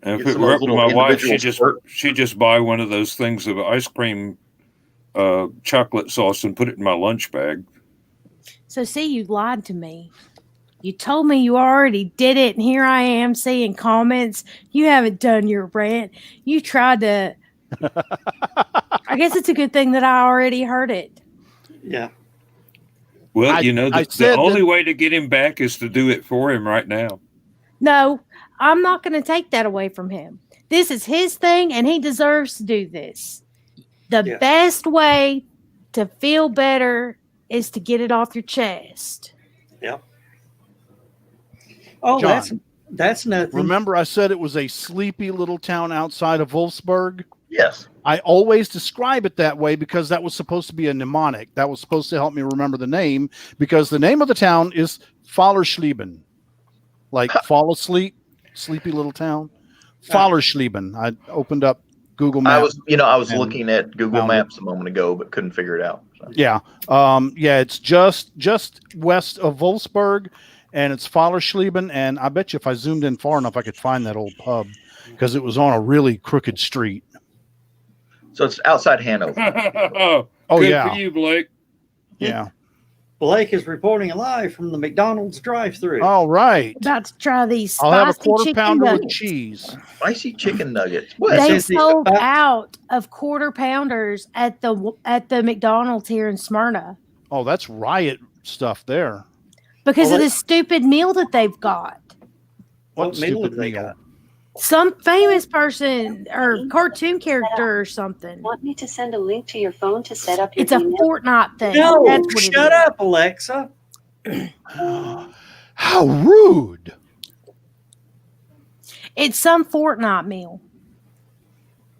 And if Get it some were of up those to little my wife, individual she'd just buy one of those things of ice cream chocolate sauce and put it in my lunch bag. So see, you lied to me. You told me you already did it, and here I am seeing comments. You haven't done your rant. You tried to. I guess it's a good thing that I already heard it. Yeah. Well, I the said only that- way to get him back is to do it for him right now. No, I'm not going to take that away from him. This is his thing, and he deserves to do this. The Yeah. best way to feel better is to get it off your chest. Oh, John, that's nothing. Remember, I said it was a sleepy little town outside of Wolfsburg? Yes. I always describe it that way because that was supposed to be a mnemonic. That was supposed to help me remember the name, because the name of the town is Fallerschleben. Like fall asleep, sleepy little town. Fallerschleben. I opened up Google Maps. I was and looking at Google found it. Maps a moment ago, but couldn't figure it out. So. Yeah. It's just west of Wolfsburg, and it's Fallerschleben. And I bet you if I zoomed in far enough, I could find that old pub because it was on a really crooked street. So it's outside Hanover. Oh, Good yeah. for you, Blake. Yeah. Blake is reporting live from the McDonald's drive-through. All right. About to try these I'll have a spicy quarter chicken pounder with nuggets. cheese. Spicy chicken nuggets. What? They- They That's it. sold out of quarter pounders at the McDonald's here in Smyrna Oh, that's riot stuff there. because Well, of this stupid meal that they've got. What What meal stupid have they meal? got? Some famous person or cartoon character or something. Want me to send a link to your phone to set up your It's a email? Fortnite thing. No, That's what it shut is. up, Alexa. How rude. It's some Fortnite meal.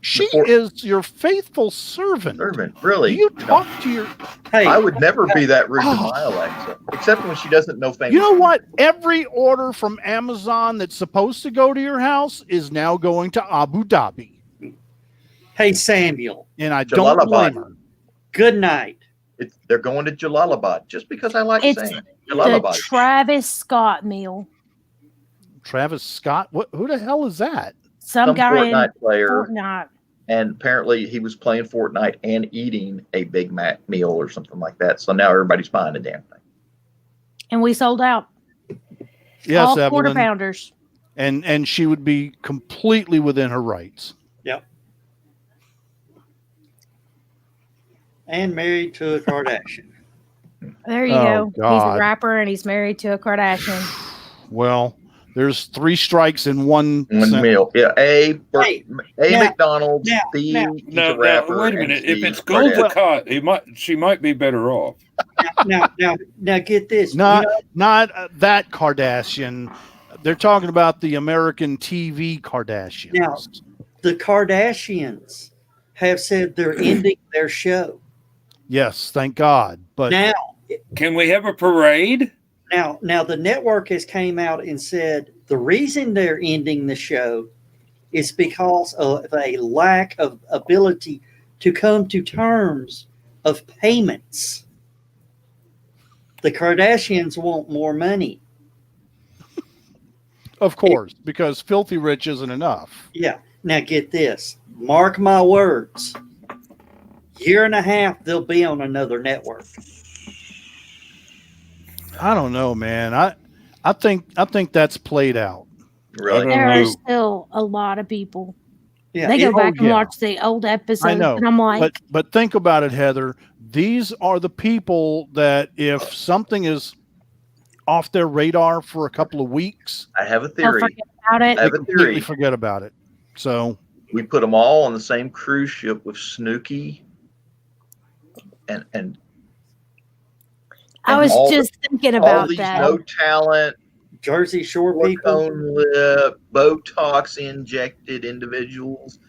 She Before- is your faithful servant. Servant, Do really? you No. talk to your... Hey, I would never be that rude to Oh. my Alexa, except when she doesn't know famous. You know what? Every order from Amazon that's supposed to go to your house is now going to Abu Dhabi. hey, Samuel. And I don't Jalalabad. blame her. Good night. They're going to Jalalabad just because I like It's saying The Jalalabad. Travis Scott meal. Travis Scott? Who the hell is that? Some guy Fortnite in player, Fortnite. and apparently he was playing Fortnite and eating a Big Mac meal or something like that. So now everybody's buying the damn thing. And we sold out. Yes, all quarter Evelyn. pounders. And she would be completely within her rights. Yep. And married to a Kardashian. There you Oh, go. He's God. a rapper and he's married to a Kardashian. Well, there's 3 strikes in one One sentence. meal. Yeah. A Hey, now- McDonald's. now- B, now- he's No, a rapper. wait a and minute. C, If it's Gold Kardashian. Ducat, she might be better off. now, get this. Not You know, not that Kardashian. They're talking about the American TV Kardashians. Now- the Kardashians have said they're ending their show. Yes, thank God. But Now, Can we have a parade? now the network has came out and said the reason they're ending the show is because of a lack of ability to come to terms of payments. The Kardashians want more money. of course, because filthy rich isn't enough. Yeah. Now get this. Mark my words. Year and a half they'll be on another network. I don't know, man. I think that's played out. Really? I There don't are know. still a lot of people. Yeah. They go it- back and yeah. watch the old episodes, know, and I'm like, But think about it, Heather. These are the people that if something is off their radar for a couple of weeks, I have a They'll theory. forget about it. I have they a completely theory. forget about it. So We put them all on the same cruise ship with Snooki and I was all just thinking all about these that. no talent, Jersey Shore people. silicone lip, Botox injected individuals.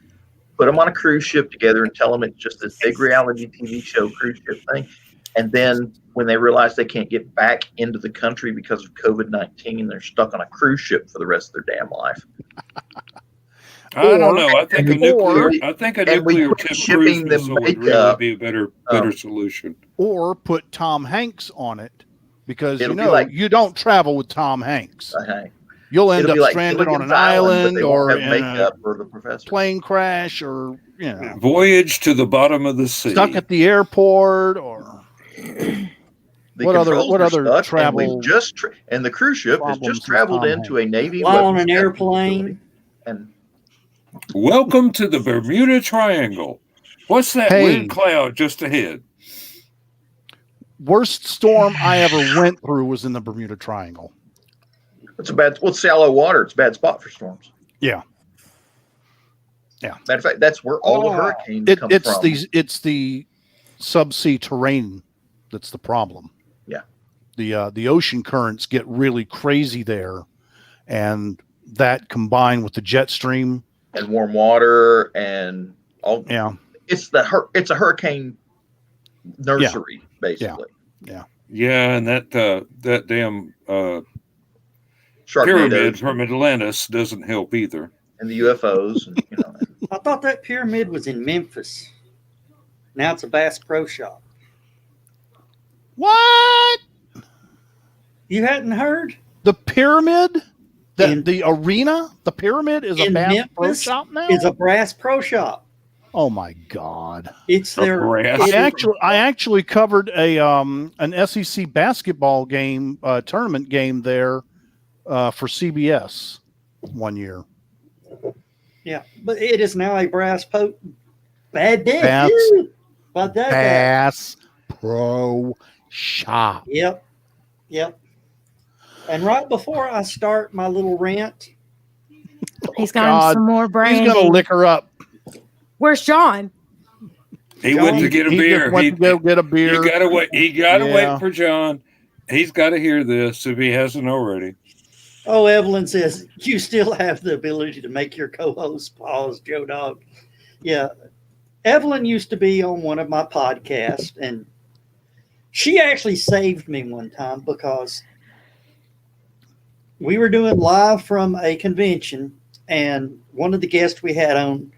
Put them on a cruise ship together and tell them it's just this big reality TV show cruise ship thing. And then when they realize they can't get back into the country because of COVID-19, they're stuck on a cruise ship for the rest of their damn life. I don't know. I think a nuclear and we nuclear quit tip cruise shipping the missile would really makeup. be a better solution. or put Tom Hanks on it, because It'll be like- you don't travel with Tom Hanks. Okay. You'll end It'll up be like stranded on Gilligan's an island but they or won't in have a makeup for the professor. plane crash, or Voyage to the bottom of the sea. stuck at the airport, or The what other controls are travel stuck, and we've just and the cruise ship has problems just with traveled Tom into a Navy Fly on weapons an testing airplane. facility. And Welcome to the Bermuda Triangle. What's that Hey. weird cloud just ahead? worst storm I ever went through was in the Bermuda Triangle. it's shallow water. It's a bad spot for storms. Yeah. Matter of fact, that's where all the hurricanes come It's from. it's the subsea terrain that's the problem. Yeah. The ocean currents get really crazy there, and that combined with the jet stream. And warm water and all. Yeah. It's a hurricane nursery, basically. Yeah, and that damn Sharknadoes pyramid from Atlantis doesn't help either. and the UFOs, and I thought that pyramid was in Memphis. Now it's a Bass Pro Shop. What? You hadn't heard? The pyramid? In- The arena? The pyramid is a in Bass Pro Memphis Shop now? It's a Bass Pro Shop. Oh my God. It's A their. brass- I actually covered an SEC basketball game, tournament game there for CBS one year. Yeah, but it is now a bad day. Bass- Ew. But that. Bass Pro Shop. Yep. And right before I start my little rant, He's got God. some more He's branding. gonna lick her up. Where's John? He went to get a He beer. just went to go get a beer. You gotta wait. You gotta Yeah. wait for John. He's got to hear this if he hasn't already. oh, Evelyn says, you still have the ability to make your co-host pause, Joe Dog. Yeah. Evelyn used to be on one of my podcasts, and she actually saved me one time because we were doing live from a convention, and one of the guests we had on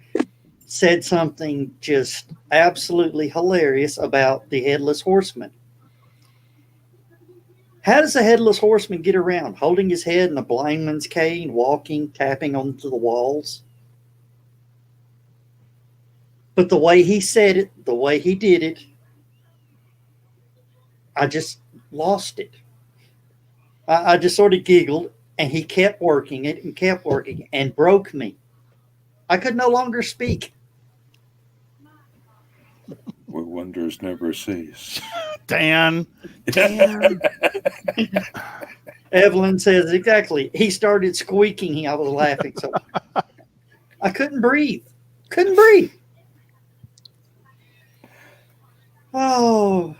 said something just absolutely hilarious about the Headless Horseman. How does a Headless Horseman get around? Holding his head in a blind man's cane, walking, tapping onto the walls? But the way he said it, the way he did it, I just lost it. I just sort of giggled, and he kept working it and broke me. I could no longer speak. Where wonders never cease. Dan. Damn. Evelyn says exactly. He started squeaking. I was laughing. So I couldn't breathe. Oh,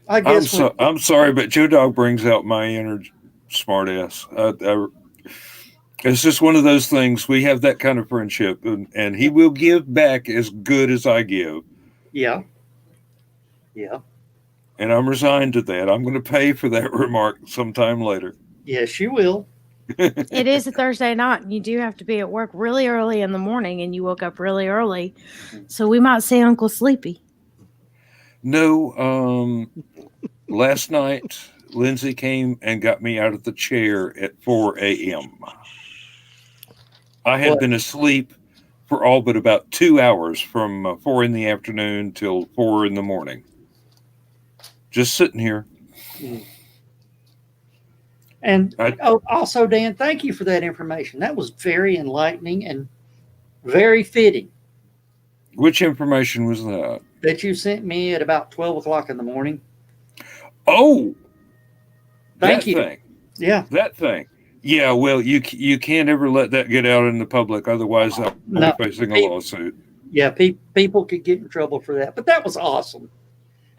I guess I'm sorry, but Joe Dog brings out my inner smart ass. It's just one of those things. We have that kind of friendship, and he will give back as good as I give. Yeah. And I'm resigned to that. I'm going to pay for that remark sometime later. Yes, you will. It is a Thursday night, and you do have to be at work really early in the morning, and you woke up really early. So we might say Uncle Sleepy. No, last night, Lindsay came and got me out of the chair at 4 a.m. I had been asleep for all but about 2 hours from 4 in the afternoon till 4 in the morning. Just sitting here. And also, Dan, thank you for that information. That was very enlightening and very fitting. Which information was that? That you sent me at about 12 o'clock in the morning. Oh, Thank that you. thing. Yeah. That thing. Yeah, well, you can't ever let that get out in the public, otherwise I'll No. be facing a Pe- lawsuit. Yeah, people could get in trouble for that, but that was awesome.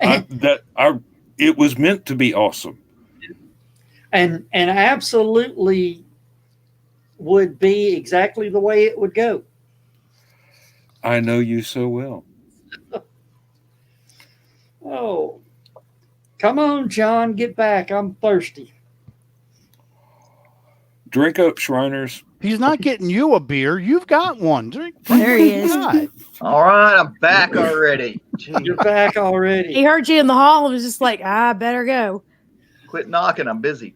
It was meant to be awesome. And absolutely would be exactly the way it would go. I know you so well. Oh, come on, John, get back. I'm thirsty. Drink up, Shriners. He's not getting you a beer. You've got one. Drink. There he is. God. All right, I'm back already. You're Jeez, back already. He heard you in the hall and was just like, I better go. quit knocking. I'm busy.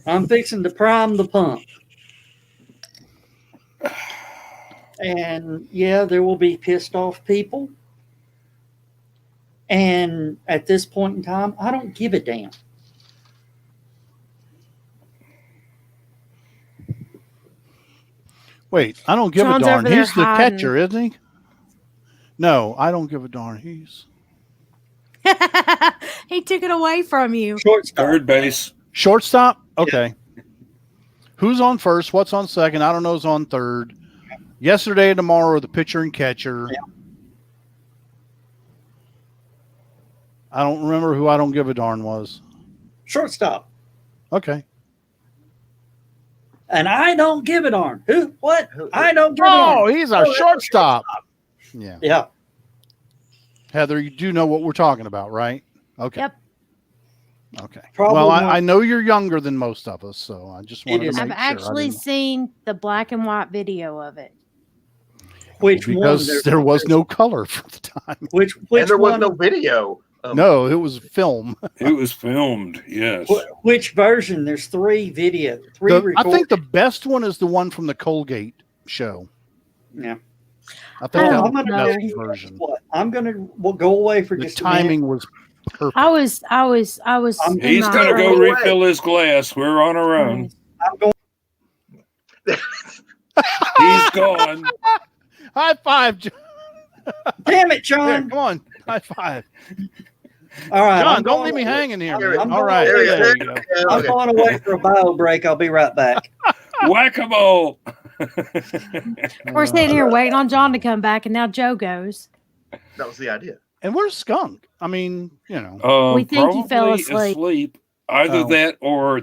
I'm fixing to prime the pump. And yeah, there will be pissed off people. And at this point in time, I don't give a damn. Wait, I don't give John's a darn. over there He's the hiding. catcher, isn't he? No, I don't give a darn. He's He took it away from you. Shortstop. Third base. shortstop. Okay. Who's on first? What's on second? I don't know who's on third. Yesterday and tomorrow are the pitcher and catcher. Yeah. I don't remember who I don't give a darn was. Shortstop. Okay. And I don't give a darn. Who? What? I don't give a Oh, darn. he's our that's shortstop. Yeah. Yeah. Heather, you do know what we're talking about, right? Okay. Yep. Okay. Probably well, not. I know you're younger than most of us, so I just wanted is. to I've make sure. I actually didn't- seen the black and white video of it. Which because one? there was no color for the time. Which And there was one? no video. No, it was film. It was filmed. Yes. Which version? There's three video. I think the best one is the one from the Colgate show. Yeah. I think I that don't was the know. best version. What? I'm gonna go away for The just a minute. timing was perfect. I was in He's my gonna go early- refill his glass. We're on our own. I'm going. He's gone. High five, John. Damn it, Here, John! come on. High five. All right, John, I'm don't going leave me away. hanging here. There man. I'm All going right. away. There you go. I'm going away for a bio break. I'll be right back. Whack-a-mole. We're sitting here waiting on John to come back, and now Joe goes. That was the idea. And where's Skunk? I mean, you know. We think he fell probably asleep. Either Oh. that or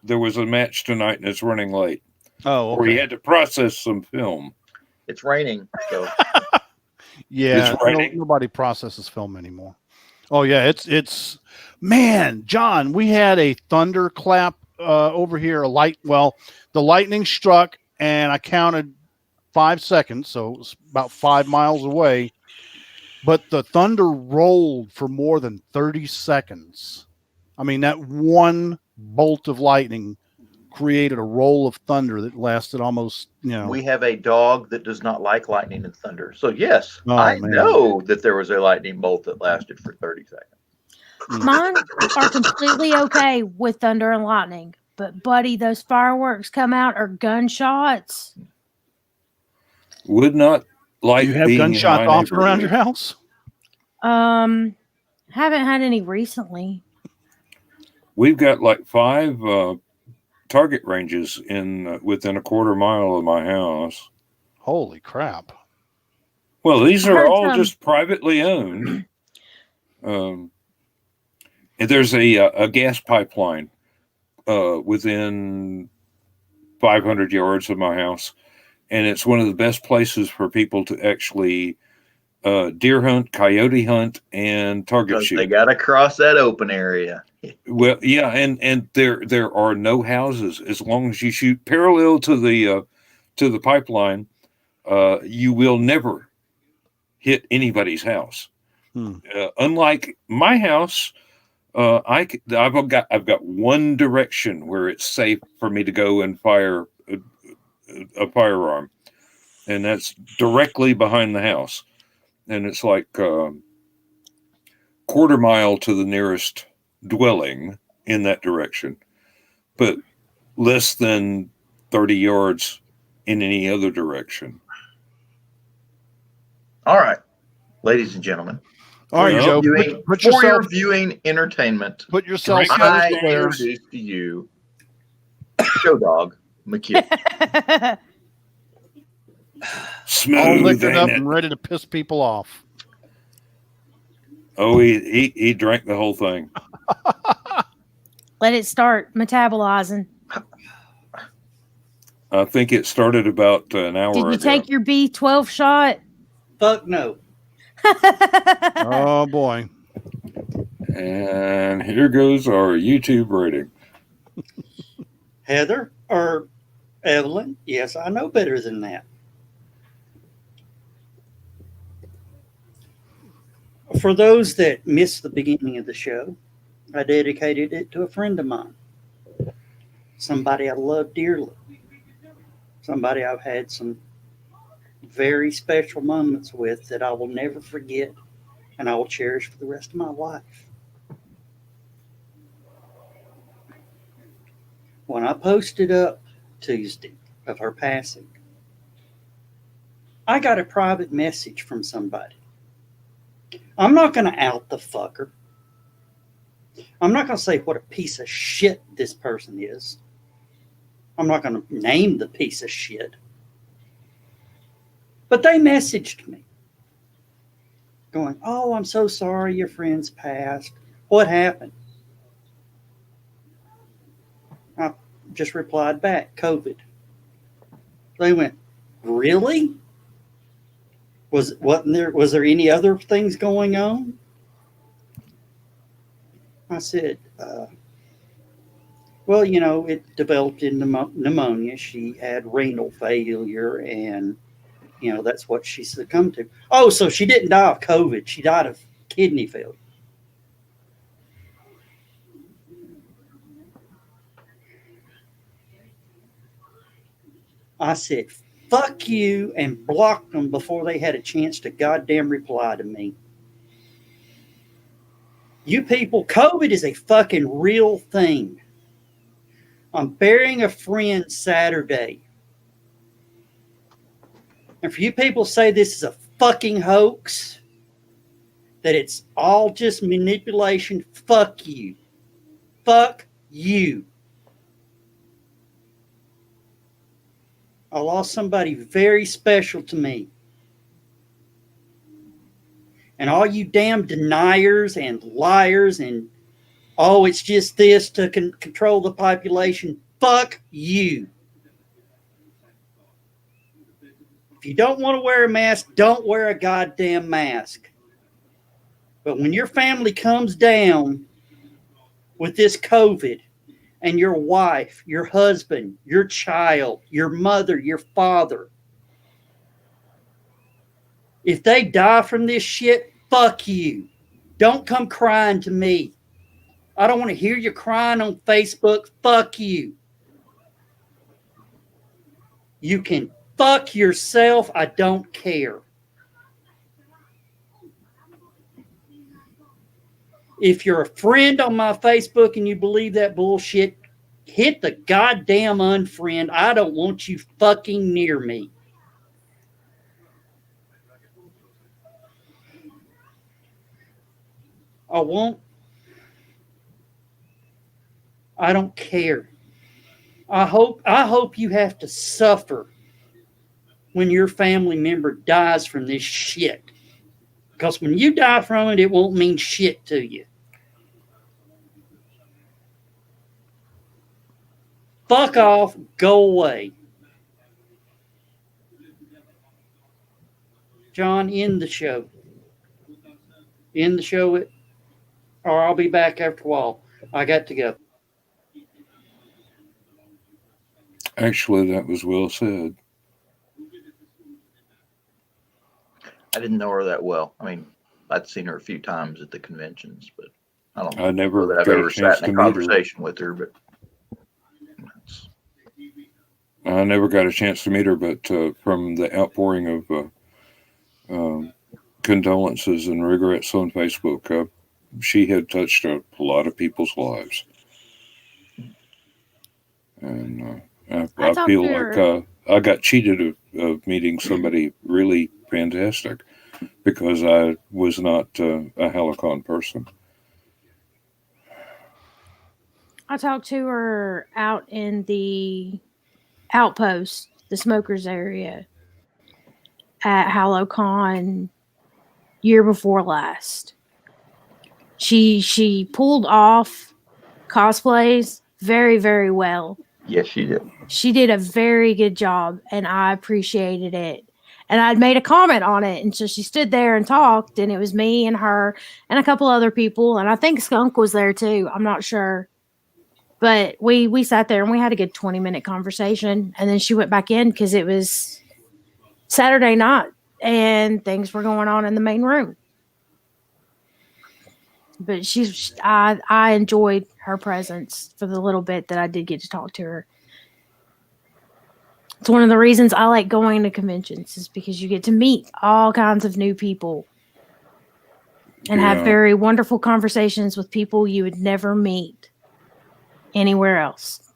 there was a match tonight and it's running late. Oh, Or he okay. had to process some film. It's raining, so Yeah, It's raining. nobody processes film anymore. Oh yeah, it's man, John. We had a thunderclap over here. The lightning struck, and I counted 5 seconds, so it was about 5 miles away. But the thunder rolled for more than 30 seconds. I mean, that one bolt of lightning created a roll of thunder that lasted almost, we have a dog that does not like lightning and thunder. So yes, Oh, I man. know that there was a lightning bolt that lasted for 30 seconds. Mine are completely okay with thunder and lightning, but buddy, those fireworks come out or gunshots. Would not like you have being in gunshots my off around your neighborhood. house. Haven't had any recently. We've got like 5 target ranges within a quarter mile of my house. Holy crap! Well, these I are heard all some- just privately owned. And there's a gas pipeline within 500 yards of my house, and it's one of the best places for people to actually deer hunt, coyote hunt, and target Because shoot. they got to cross that open area. Well, yeah, and there are no houses as long as you shoot parallel to the pipeline. You will never hit anybody's house. Unlike my house, I've got one direction where it's safe for me to go and fire a firearm, and that's directly behind the house, and it's like quarter mile to the nearest dwelling in that direction, but less than 30 yards in any other direction. All right, ladies and gentlemen, All right, Well, Joe. Viewing, Put for your yourself viewing entertainment, put yourself Drink square I square. introduce to you Show Dog McKill. All smooth, liquored ain't up it? and ready to piss people off. Oh, he drank the whole thing. Let it start metabolizing. I think it started about an hour Did you ago. take your B12 shot? Fuck no. Oh boy. And here goes our YouTube rating. Heather or Evelyn, yes, I know better than that. For those that missed the beginning of the show, I dedicated it to a friend of mine. Somebody I love dearly. Somebody I've had some very special moments with that I will never forget and I will cherish for the rest of my life. When I posted up Tuesday of her passing, I got a private message from somebody. I'm not going to out the fucker. I'm not going to say what a piece of shit this person is. I'm not going to name the piece of shit. But they messaged me going, "Oh, I'm so sorry your friend's passed. What happened?" I just replied back, "COVID." They went, "Really? Was there any other things going on?" I said, "Well, it developed in pneumonia. She had renal failure, and that's what she succumbed to." Oh, so she didn't die of COVID. She died of kidney failure. I said, "Fuck you," and blocked them before they had a chance to goddamn reply to me. You people, COVID is a fucking real thing. I'm burying a friend Saturday. And for you people to say this is a fucking hoax, that it's all just manipulation, fuck you. Fuck you. I lost somebody very special to me. And all you damn deniers and liars and, "Oh, it's just this to control the population," fuck you. If you don't want to wear a mask, don't wear a goddamn mask. But when your family comes down with this COVID and your wife, your husband, your child, your mother, your father, if they die from this shit, fuck you. Don't come crying to me. I don't want to hear you crying on Facebook. Fuck you. You can fuck yourself. I don't care. If you're a friend on my Facebook and you believe that bullshit, hit the goddamn unfriend. I don't want you fucking near me. I don't care. I hope you have to suffer when your family member dies from this shit. Because when you die from it, it won't mean shit to you. Fuck off, go away. John, end the show. End the show, or I'll be back after a while. I got to go. Actually, that was well said. I didn't know her that well. I mean, I'd seen her a few times at the conventions, but I don't I never know that I've got a ever chance sat in to a meet her. conversation with her. But I never got a chance to meet her, but from the outpouring of condolences and regrets on Facebook, she had touched a lot of people's lives. And I talked feel to like her. I got cheated of meeting somebody really fantastic. because I was not a Helicon person. I talked to her out in the outpost, the smokers area at HaloCon year before last. She pulled off cosplays very, very well. Yes, she did. She did a very good job, and I appreciated it. And I'd made a comment on it, and so she stood there and talked, and it was me and her and a couple other people, and I think Skunk was there too. I'm not sure. But we sat there and we had a good 20-minute conversation, and then she went back in because it was Saturday night and things were going on in the main room. But I enjoyed her presence for the little bit that I did get to talk to her. It's one of the reasons I like going to conventions, is because you get to meet all kinds of new people and have very wonderful conversations with people you would never meet anywhere else.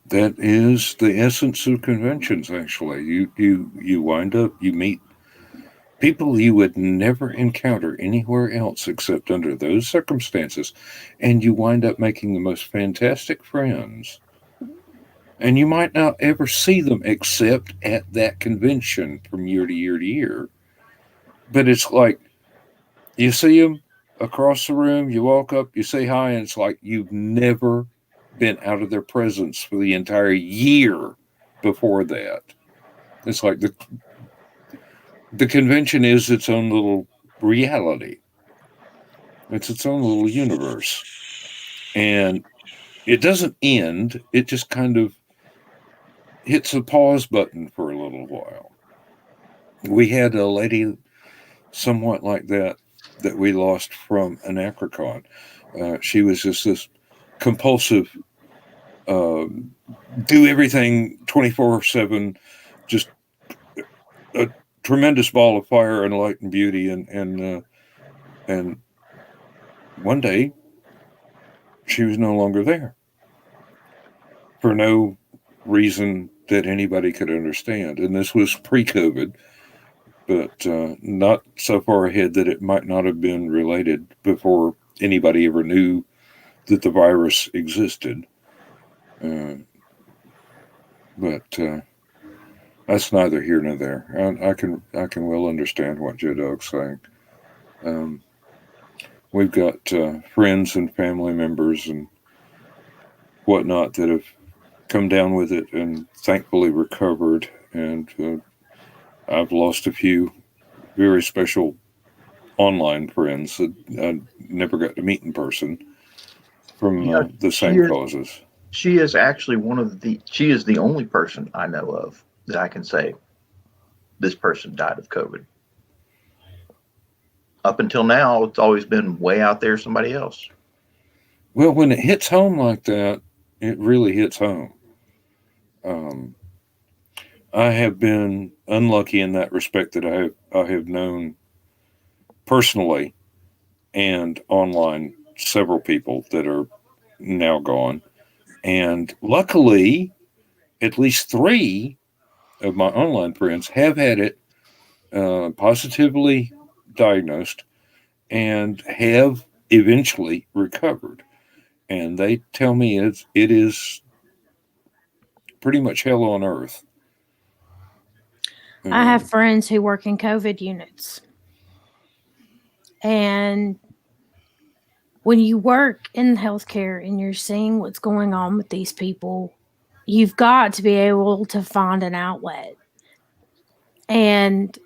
That is the essence of conventions. Actually, you wind up, you meet people you would never encounter anywhere else except under those circumstances, and you wind up making the most fantastic friends. And you might not ever see them except at that convention from year to year to year. But it's like you see them across the room, you walk up, you say hi, and it's like you've never been out of their presence for the entire year before that. It's like the convention is its own little reality. It's its own little universe. And it doesn't end, it just kind of hits a pause button for a little while. We had a lady somewhat like that we lost from an Acrocon. She was just this compulsive, do everything 24/7, just a tremendous ball of fire and light and beauty, and one day she was no longer there for no reason that anybody could understand. And this was pre-COVID, but not so far ahead that it might not have been related before anybody ever knew that the virus existed. But that's neither here nor there. I can well understand what Joe Dog's saying. We've got friends and family members and whatnot that have come down with it and thankfully recovered. And I've lost a few very special online friends that I never got to meet in person from the same causes. She is actually she is the only person I know of that I can say this person died of COVID. Up until now, it's always been way out there, somebody else. Well, when it hits home like that, it really hits home. I have been unlucky in that respect that I have known personally and online several people that are now gone. And luckily, at least 3 of my online friends have had it positively diagnosed and have eventually recovered. And they tell me it is pretty much hell on earth. I have friends who work in COVID units. And when you work in healthcare and you're seeing what's going on with these people, you've got to be able to find an outlet. And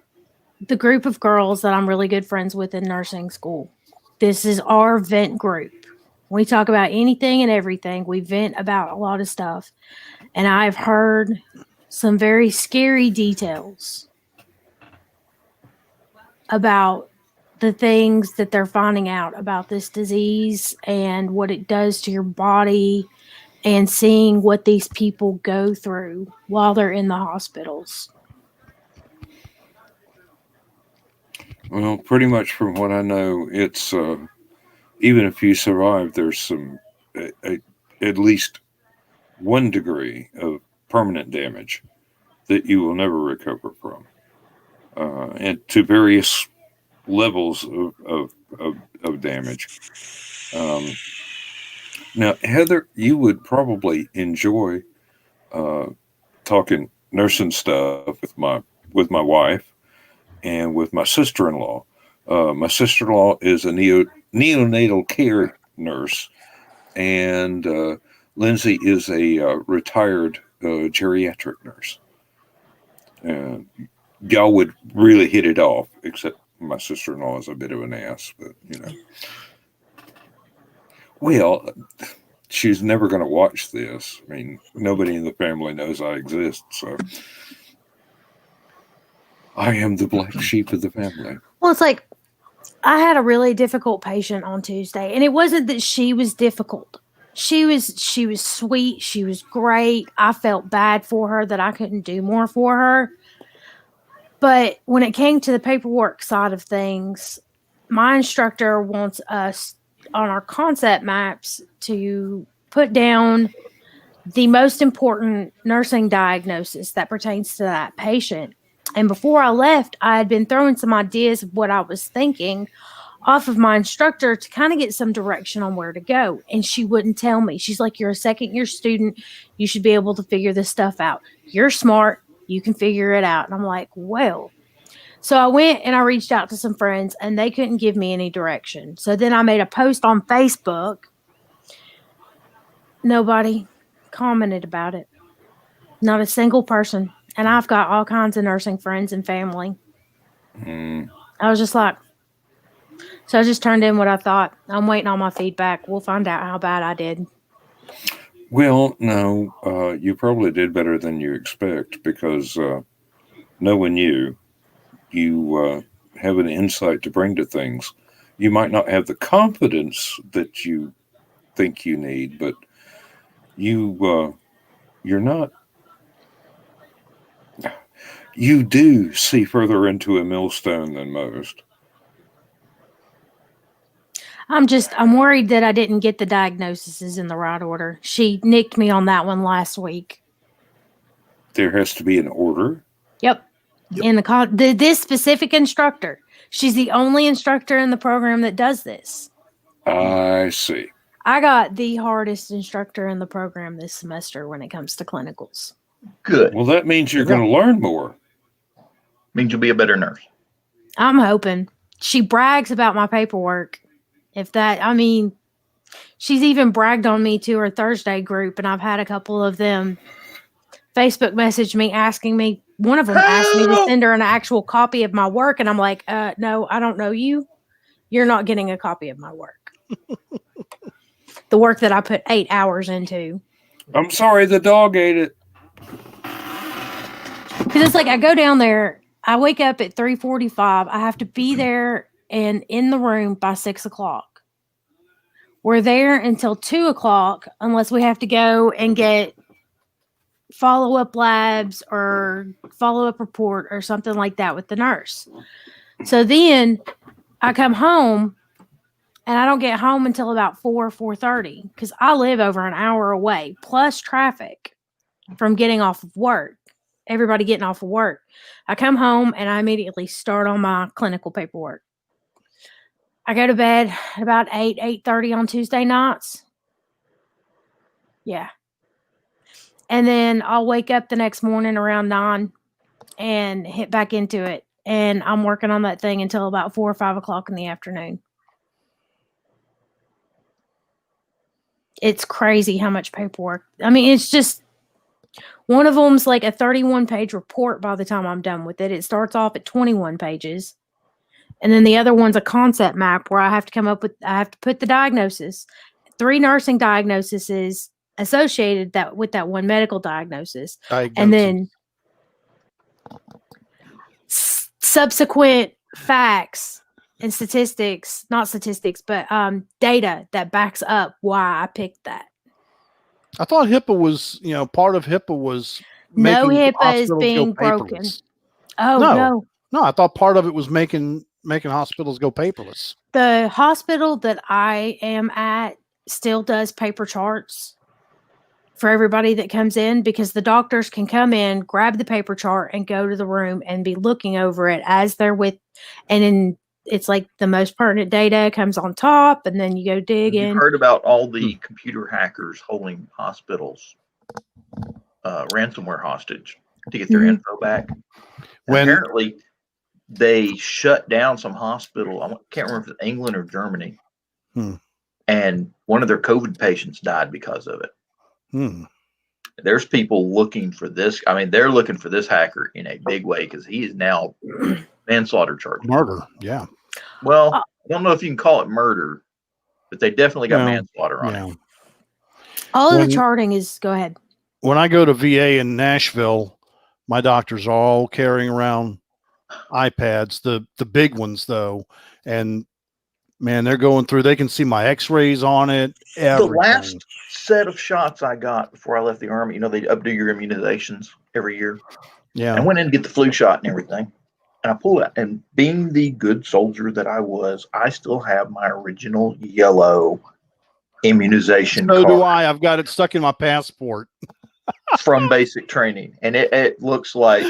the group of girls that I'm really good friends with in nursing school, this is our vent group. We talk about anything and everything. We vent about a lot of stuff. And I've heard some very scary details about the things that they're finding out about this disease and what it does to your body, and seeing what these people go through while they're in the hospitals. Well, pretty much from what I know, it's even if you survive, there's some at least 1 degree of permanent damage that you will never recover from. and to various levels of damage. Now, Heather, you would probably enjoy talking nursing stuff with my wife and with my sister-in-law. My sister-in-law is a neonatal care nurse, and Lindsay is a retired geriatric nurse. Y'all would really hit it off, except my sister-in-law is a bit of an ass, but you know. Well, she's never going to watch this. I mean, nobody in the family knows I exist, so I am the black sheep of the family. Well, it's like I had a really difficult patient on Tuesday, and it wasn't that she was difficult. She was sweet. She was great. I felt bad for her that I couldn't do more for her. But when it came to the paperwork side of things, my instructor wants us on our concept maps to put down the most important nursing diagnosis that pertains to that patient. And before I left, I had been throwing some ideas of what I was thinking off of my instructor to kind of get some direction on where to go. And she wouldn't tell me. She's like, you're a second year student. You should be able to figure this stuff out. You're smart. You can figure it out. And I'm like, well. So I went and I reached out to some friends and they couldn't give me any direction. So then I made a post on Facebook. Nobody commented about it. Not a single person. And I've got all kinds of nursing friends and family. I was just like, so I just turned in what I thought. I'm waiting on my feedback. We'll find out how bad I did. Well, no, you probably did better than you expect because knowing you have an insight to bring to things. You might not have the confidence that you think you need, but you're not. You do see further into a millstone than most. I'm worried that I didn't get the diagnoses in the right order. She nicked me on that one last week. There has to be an order. Yep. In this specific instructor. She's the only instructor in the program that does this. I see. I got the hardest instructor in the program this semester when it comes to clinicals. Good. Well, that means you're going to learn more. Means you'll be a better nurse. I'm hoping. She brags about my paperwork. She's even bragged on me to her Thursday group, and I've had a couple of them Facebook message me asking me. One of them asked me to send her an actual copy of my work, and I'm like, no, I don't know you. You're not getting a copy of my work. The work that I put 8 hours into. I'm sorry, the dog ate it. Because it's like I go down there, I wake up at 3:45. I have to be there and in the room by 6 o'clock. We're there until 2 o'clock unless we have to go and get follow-up labs or follow-up report or something like that with the nurse. So then I come home and I don't get home until about 4:30 because I live over an hour away plus traffic from getting off of work. Everybody getting off of work. I come home and I immediately start on my clinical paperwork. I go to bed at about 8:30 on Tuesday nights. Yeah. And then I'll wake up the next morning around 9 and hit back into it. And I'm working on that thing until about 4 or 5 o'clock in the afternoon. It's crazy how much paperwork. I mean, it's just, one of them's like a 31-page report by the time I'm done with it. It starts off at 21 pages. And then the other one's a concept map where I have to put the diagnosis, 3 nursing diagnoses associated with that one medical diagnosis. And then subsequent facts and statistics, not statistics, but data that backs up why I picked that. I thought HIPAA was, part of HIPAA was no making HIPAA is hospitals being go paperless. broken. Oh, no, I thought part of it was making hospitals go paperless. The hospital that I am at still does paper charts. for everybody that comes in, because the doctors can come in, grab the paper chart, and go to the room and be looking over it as they're with, and then it's like the most pertinent data comes on top, and then you go dig You've in. heard about all the computer hackers holding hospitals ransomware hostage to get their Mhm. info back. When- Apparently, they shut down some hospital. I can't remember if it's England or Germany. And one of their COVID patients died because of it. There's people looking for this. I mean, they're looking for this hacker in a big way because he is now manslaughter charged. Murder, yeah. Well, I don't know if you can call it murder, but they definitely got manslaughter on it. All of the charting is, go ahead. When I go to VA in Nashville, my doctors are all carrying around iPads, the big ones though, and man, they're going through. They can see my X-rays on it. Everything. The last set of shots I got before I left the Army, they updo your immunizations every year. Yeah, I went in to get the flu shot and everything, and I pulled out. And being the good soldier that I was, I still have my original yellow immunization so card. do I. I've got it stuck in my passport from basic training, and it looks like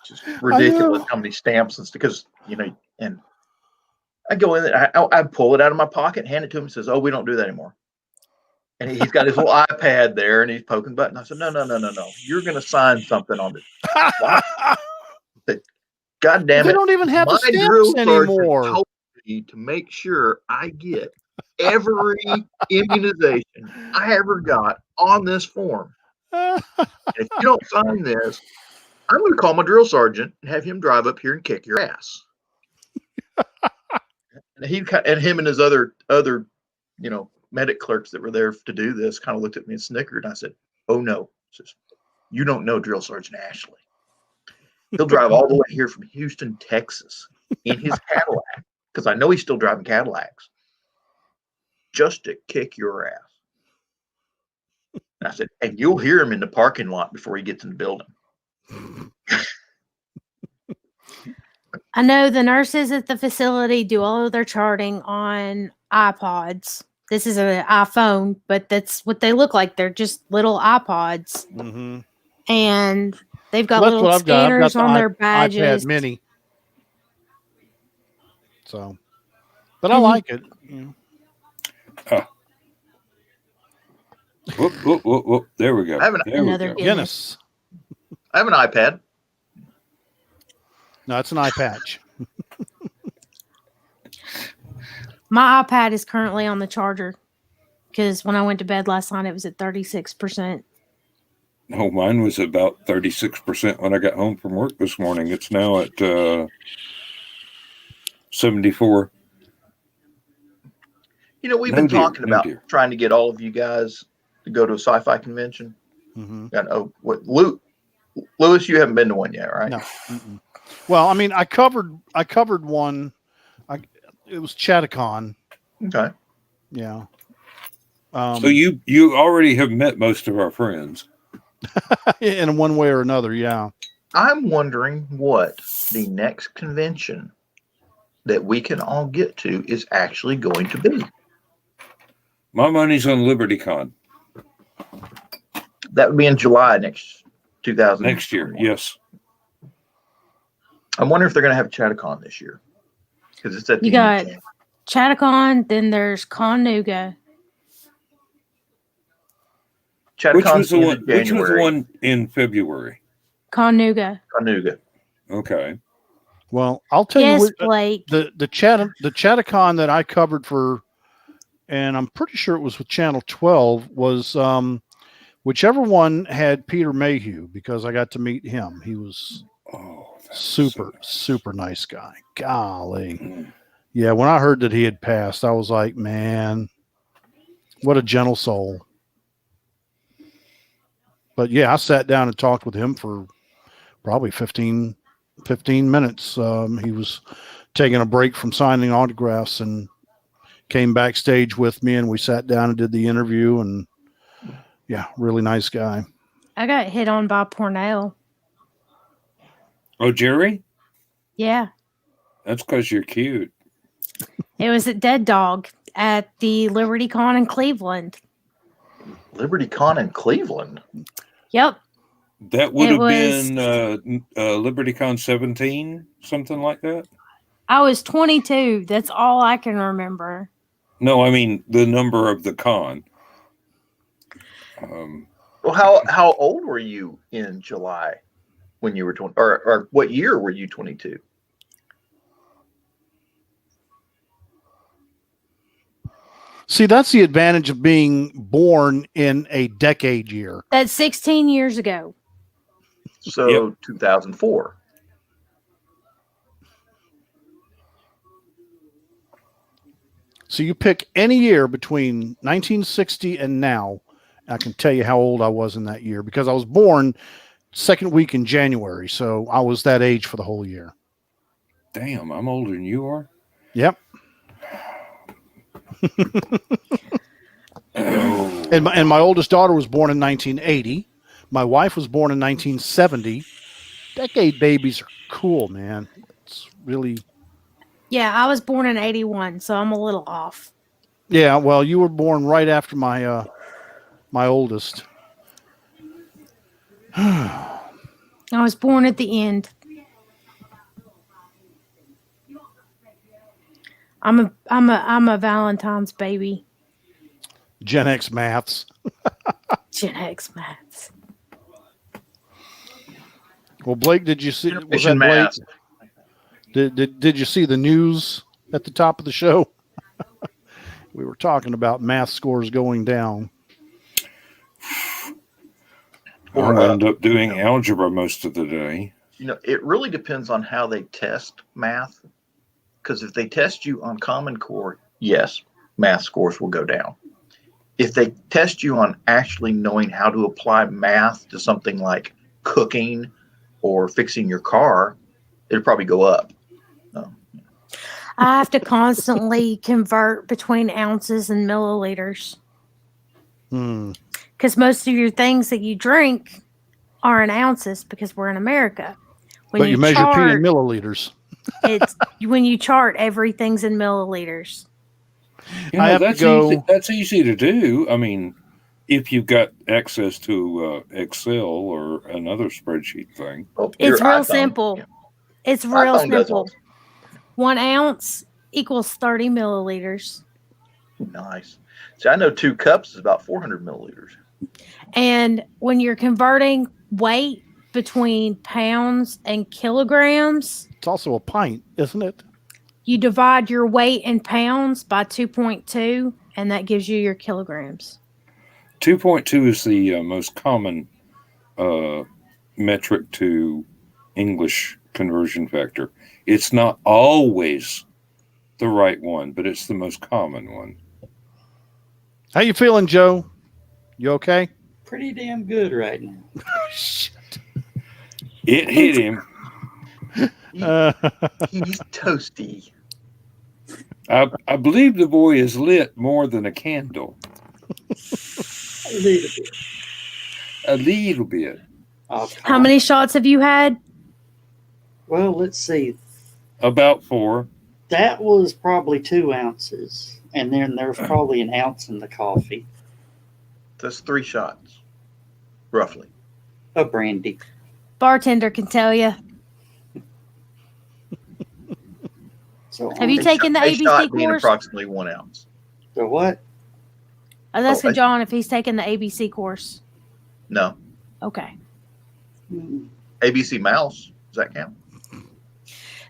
just ridiculous how many stamps and stuff. Because and I go in there, I pull it out of my pocket, hand it to him, and says, "Oh, we don't do that anymore." And he's got his little iPad there, and he's poking the button. I said, "No, you're going to sign something on this." God damn it! They don't even have the stamps anymore. Told me to make sure I get every immunization I ever got on this form. And if you don't sign this, I'm going to call my drill sergeant and have him drive up here and kick your ass. And him and his other medic clerks that were there to do this kind of looked at me and snickered. And I said, "Oh no, you don't know Drill Sergeant Ashley. He'll drive all the way here from Houston, Texas, in his Cadillac, because I know he's still driving Cadillacs, just to kick your ass." And I said, "And you'll hear him in the parking lot before he gets in the building." I know the nurses at the facility do all of their charting on iPods. This is an iPhone, but that's what they look like. They're just little iPods. Mm-hmm. And they've got Well, little scanners on their badges. iPad Mini. So, but I like it. Whoop. There we go. I have an, Another Guinness. I have an iPad. No, it's an eye patch. My iPad is currently on the charger because when I went to bed last night, it was at 36%. No, mine was about 36% when I got home from work this morning. It's now at 74. We've been talking about trying to get all of you guys to go to a sci-fi convention. Mm-hmm. Lewis, you haven't been to one yet, right? No. Mm-mm. Well, I mean, I covered one. It was Chattacon. Okay. Yeah. So you already have met most of our friends. In one way or another, yeah. I'm wondering what the next convention that we can all get to is actually going to be. My money's on LibertyCon. That would be in July next year. Yes. I wonder if they're going to have Chattacon this year, because it's at the You got Chattacon, then there's Connuga. Which was the one in February? Connuga. Okay. Well, I'll tell Yes, you Blake. the Chattacon that I covered for, and I'm pretty sure it was with Channel 12, was whichever one had Peter Mayhew, because I got to meet him. He was super nice guy. Golly. Yeah, when I heard that he had passed, I was like, man, what a gentle soul. But yeah, I sat down and talked with him for probably 15 minutes. He was taking a break from signing autographs and came backstage with me, and we sat down and did the interview. And yeah, really nice guy. I got hit on by Pornell. Oh, Jerry? Yeah. That's because you're cute. It was at Dead Dog at the LibertyCon in Cleveland. Liberty Con in Cleveland. Yep. That would It have was- been LibertyCon 17, something like that. I was 22. That's all I can remember. No, I mean the number of the con. Well, how old were you in July when you were 20, or what year were you 22? See, that's the advantage of being born in a decade year. That's 16 years ago. So 2004. So you pick any year between 1960 and now. I can tell you how old I was in that year because I was born second week in January. So I was that age for the whole year. Damn, I'm older than you are. Yep. Oh. And my oldest daughter was born in 1980. My wife was born in 1970. Decade babies are cool, man. It's really... Yeah, I was born in 81, so I'm a little off. Yeah, well, you were born right after my my oldest. I was born at the end. I'm a Valentine's baby. Gen X maths. Gen X maths. Well, Blake, did you see? Was that Intermission Blake? math. Did you see the news at the top of the show? We were talking about math scores going down. I wound up doing algebra most of the day. It really depends on how they test math. Because if they test you on Common Core, yes, math scores will go down. If they test you on actually knowing how to apply math to something like cooking or fixing your car, it'll probably go up. I have to constantly convert between ounces and milliliters because most of your things that you drink are in ounces because we're in America. But you measure P in milliliters. It's when you chart, everything's in milliliters. I have to go. That's easy to do. I mean, if you've got access to Excel or another spreadsheet thing. Well, It's your real iPhone, simple. yeah. It's real iPhone does simple. all. 1 ounce equals 30 milliliters. Nice. So I know 2 cups is about 400 milliliters. And when you're converting weight between pounds and kilograms, It's also a pint, isn't it? you divide your weight in pounds by 2.2, and that gives you your kilograms. 2.2 is the most common metric to English conversion factor. It's not always the right one, but it's the most common one. How you feeling, Joe? You okay? Pretty damn good right now. Shit. It hit him. He's toasty. I believe the boy is lit more than a candle. A little bit. A little bit. How many shots have you had? Well, let's see. About 4. That was probably 2 ounces. And then there's probably an ounce in the coffee That's 3 shots, roughly. of brandy. Bartender can tell you. So Have you taken the A ABC shot being course? approximately 1 ounce. the what? I was asking I- John if he's taken the ABC course. No. Okay. ABC mouse. Does that count?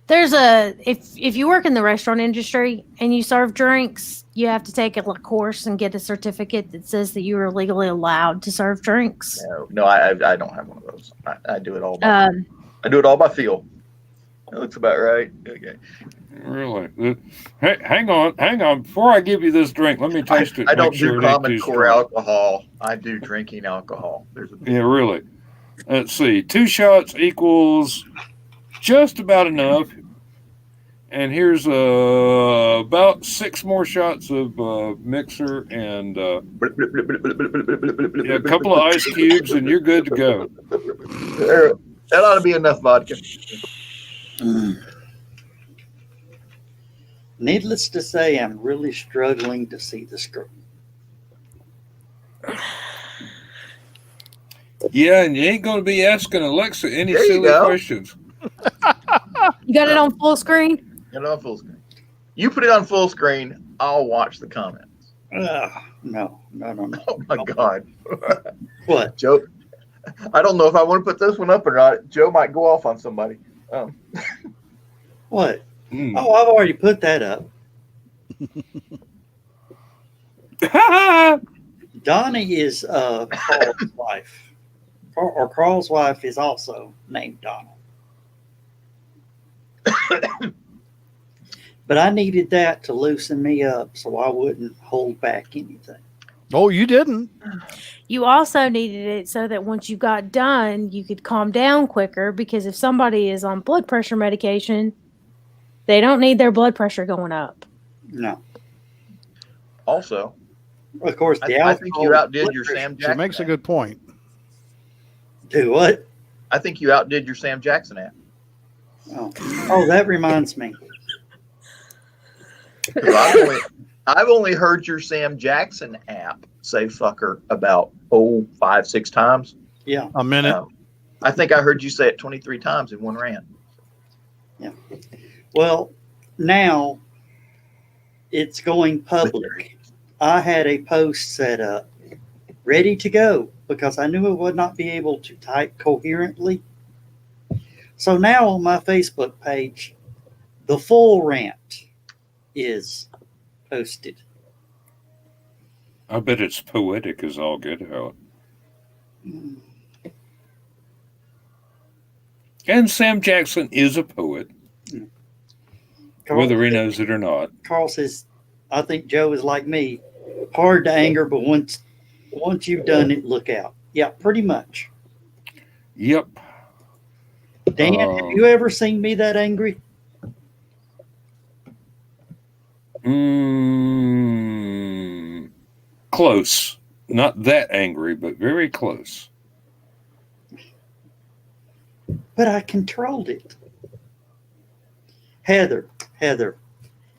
There's if you work in the restaurant industry and you serve drinks, you have to take a course and get a certificate that says that you are legally allowed to serve drinks. No, I don't have one of those. I do it all by I do it all by feel. That looks about right. Okay. Really? Hey, hang on. Before I give you this drink, let me taste it. I don't make sure do it ain't Common too Core strong. alcohol. I do drinking alcohol. There's a Yeah, really. Let's see. 2 shots equals just about enough. And here's about 6 more shots of mixer and a couple of ice cubes, and you're good to go. That ought to be enough vodka. Needless to say, I'm really struggling to see the screen. Yeah, and you ain't going to be asking Alexa any There you silly go. questions. You got it on full screen? Get it on full screen. You put it on full screen, I'll watch the comments. No. Oh my God. What? Joe, I don't know if I want to put this one up or not. Joe might go off on somebody. What? Mm. Oh, I've already put that up. Donnie is Carl's wife. Carl's wife is also named Donna. But I needed that to loosen me up so I wouldn't hold back anything. Oh, you didn't. You also needed it so that once you got done, you could calm down quicker, because if somebody is on blood pressure medication, they don't need their blood pressure going up. No. Also, Of course, the I think you alcohol- outdid your Sam She Jackson. makes a app. good point. Do what? I think you outdid your Sam Jackson app. Oh, that reminds me. 'Cause I've only heard your Sam Jackson app say fucker about 5-6 times. Yeah. A minute. I think I heard you say it 23 times in one rant. Well, now it's going public. I had a post set up ready to go because I knew I would not be able to type coherently. So now on my Facebook page, the full rant is posted. I bet it's poetic as all get out. And Sam Jackson is a poet, whether he knows it or not. Carl says, I think Joe is like me, hard to anger, but once you've done it, look out. Yeah, pretty much. Yep. Dan, have you ever seen me that angry? Close. Not that angry, but very close. But I controlled it. Heather,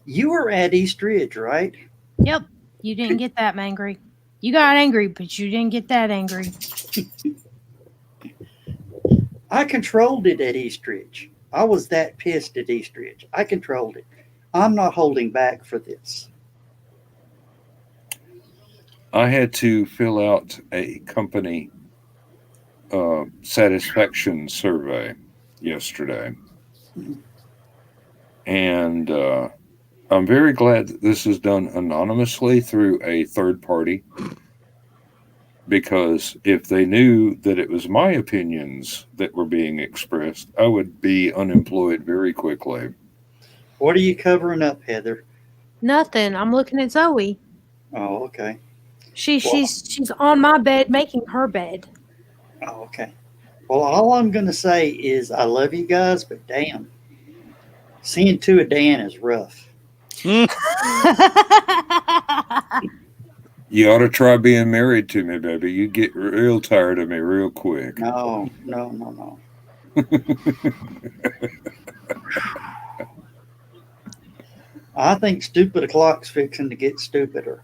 you were at East Ridge, right? Yep. You didn't get that angry. You got angry, but you didn't get that angry. I controlled it at East Ridge. I was that pissed at East Ridge. I controlled it. I'm not holding back for this. I had to fill out a company satisfaction survey yesterday. And I'm very glad that this is done anonymously through a third party, because if they knew that it was my opinions that were being expressed, I would be unemployed very quickly. What are you covering up, Heather? Nothing. I'm looking at Zoe. Oh, okay. She's on my bed making her bed. Oh, okay. Well, all I'm going to say is I love you guys, but damn, seeing two of Dan is rough. You ought to try being married to me, baby. You get real tired of me real quick. No. I think stupid o'clock's fixing to get stupider.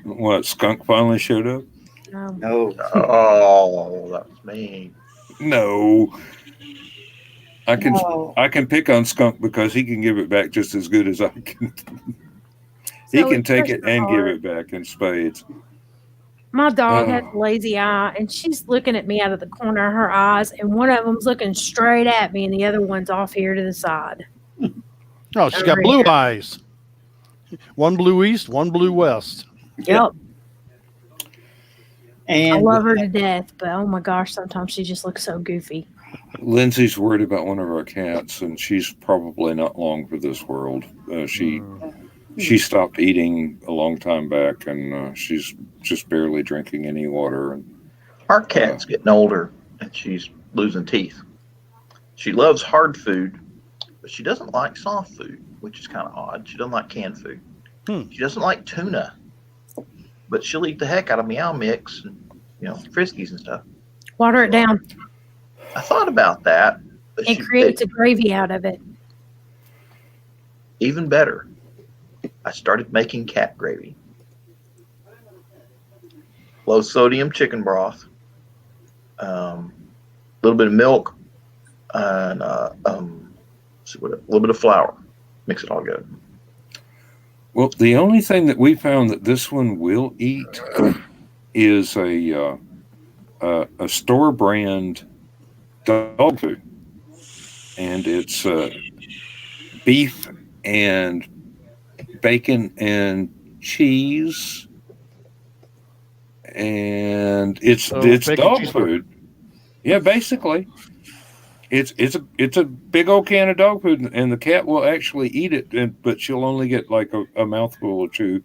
What, Skunk finally showed up? No. Oh, that was mean. No. No. I can pick on Skunk because he can give it back just as good as I can. He So can take it it's and give hard. it back in spades. My dog has Oh. a lazy eye, and she's looking at me out of the corner of her eyes, and one of them's looking straight at me, and the other one's off here to the side. Oh, she's got blue eyes. One blue east, one blue west. Yep. I And love her to death, but oh my gosh, sometimes she just looks so goofy. Lindsay's worried about one of our cats, and she's probably not long for this world. She stopped eating a long time back, and she's just barely drinking any water. And Our cat's getting older and she's losing teeth. She loves hard food, but she doesn't like soft food, which is kind of odd. She doesn't like canned food. She doesn't like tuna, but she'll eat the heck out of Meow Mix and, Friskies and stuff. Water it down. I thought about that. But It creates a gravy out of it. Even better, I started making cat gravy. low sodium chicken broth, a little bit of milk, and a little bit of flour. Mix it all good. Well, the only thing that we found that this one will eat is a store brand dog food, and it's beef and bacon and cheese, and it's bacon, dog cheese, food. Yeah, basically, it's a big old can of dog food, and the cat will actually eat it, but she'll only get like a mouthful or two.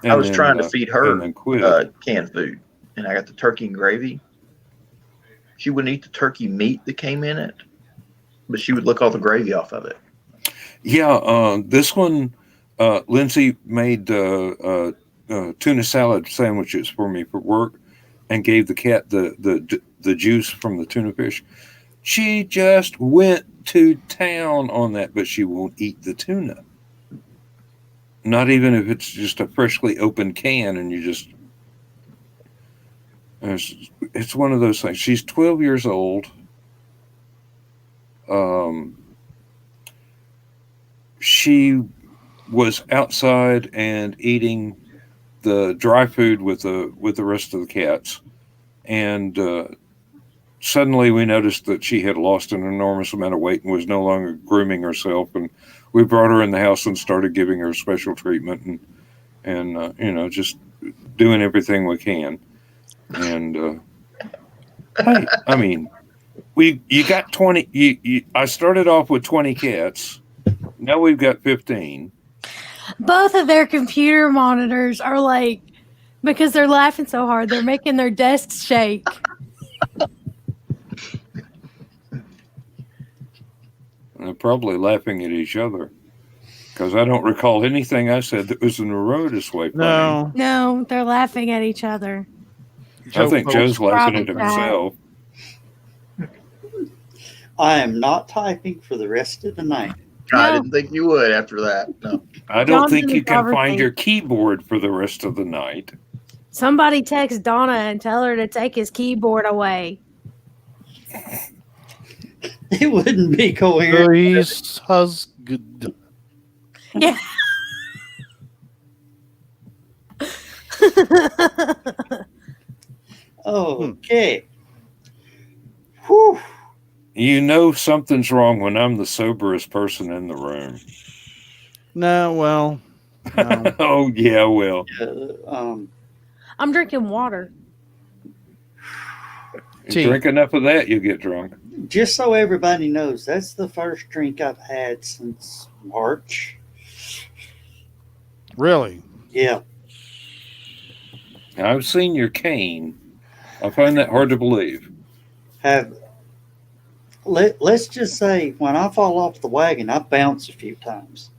I was trying to feed her and then quit. canned food, and I got the turkey and gravy. She wouldn't eat the turkey meat that came in it, but she would lick all the gravy off of it. Yeah, this one, Lindsay made tuna salad sandwiches for me for work, and gave the cat the juice from the tuna fish. She just went to town on that, but she won't eat the tuna. Not even if it's just a freshly opened can, and you just. It's one of those things. She's 12 years old. She was outside and eating the dry food with the rest of the cats, and suddenly we noticed that she had lost an enormous amount of weight and was no longer grooming herself, and we brought her in the house and started giving her special treatment and just doing everything we can. And hey, I mean, you got 20. I started off with 20 cats. Now we've got 15. Both of their computer monitors are like, because they're laughing so hard, they're making their desks shake. They're probably laughing at each other, because I don't recall anything I said that was in the remotest way funny. No, they're laughing at each other. I think Joe's laughing at Probably himself. I am not typing for the rest of the night. I No. didn't think you would after that. No. I don't John's think in the you can driver's find seat. your keyboard for the rest of the night. Somebody text Donna and tell her to take his keyboard away. It wouldn't be coherent. Please, husband. Yeah. Okay. Whew. You know something's wrong when I'm the soberest person in the room. No, well, no. Oh, yeah, well. I'm drinking water. You Tea. drink enough of that, you get drunk. Just so everybody knows, that's the first drink I've had since March. Really? Yeah. I've seen your cane. I find that hard to believe. Let's just say when I fall off the wagon, I bounce a few times.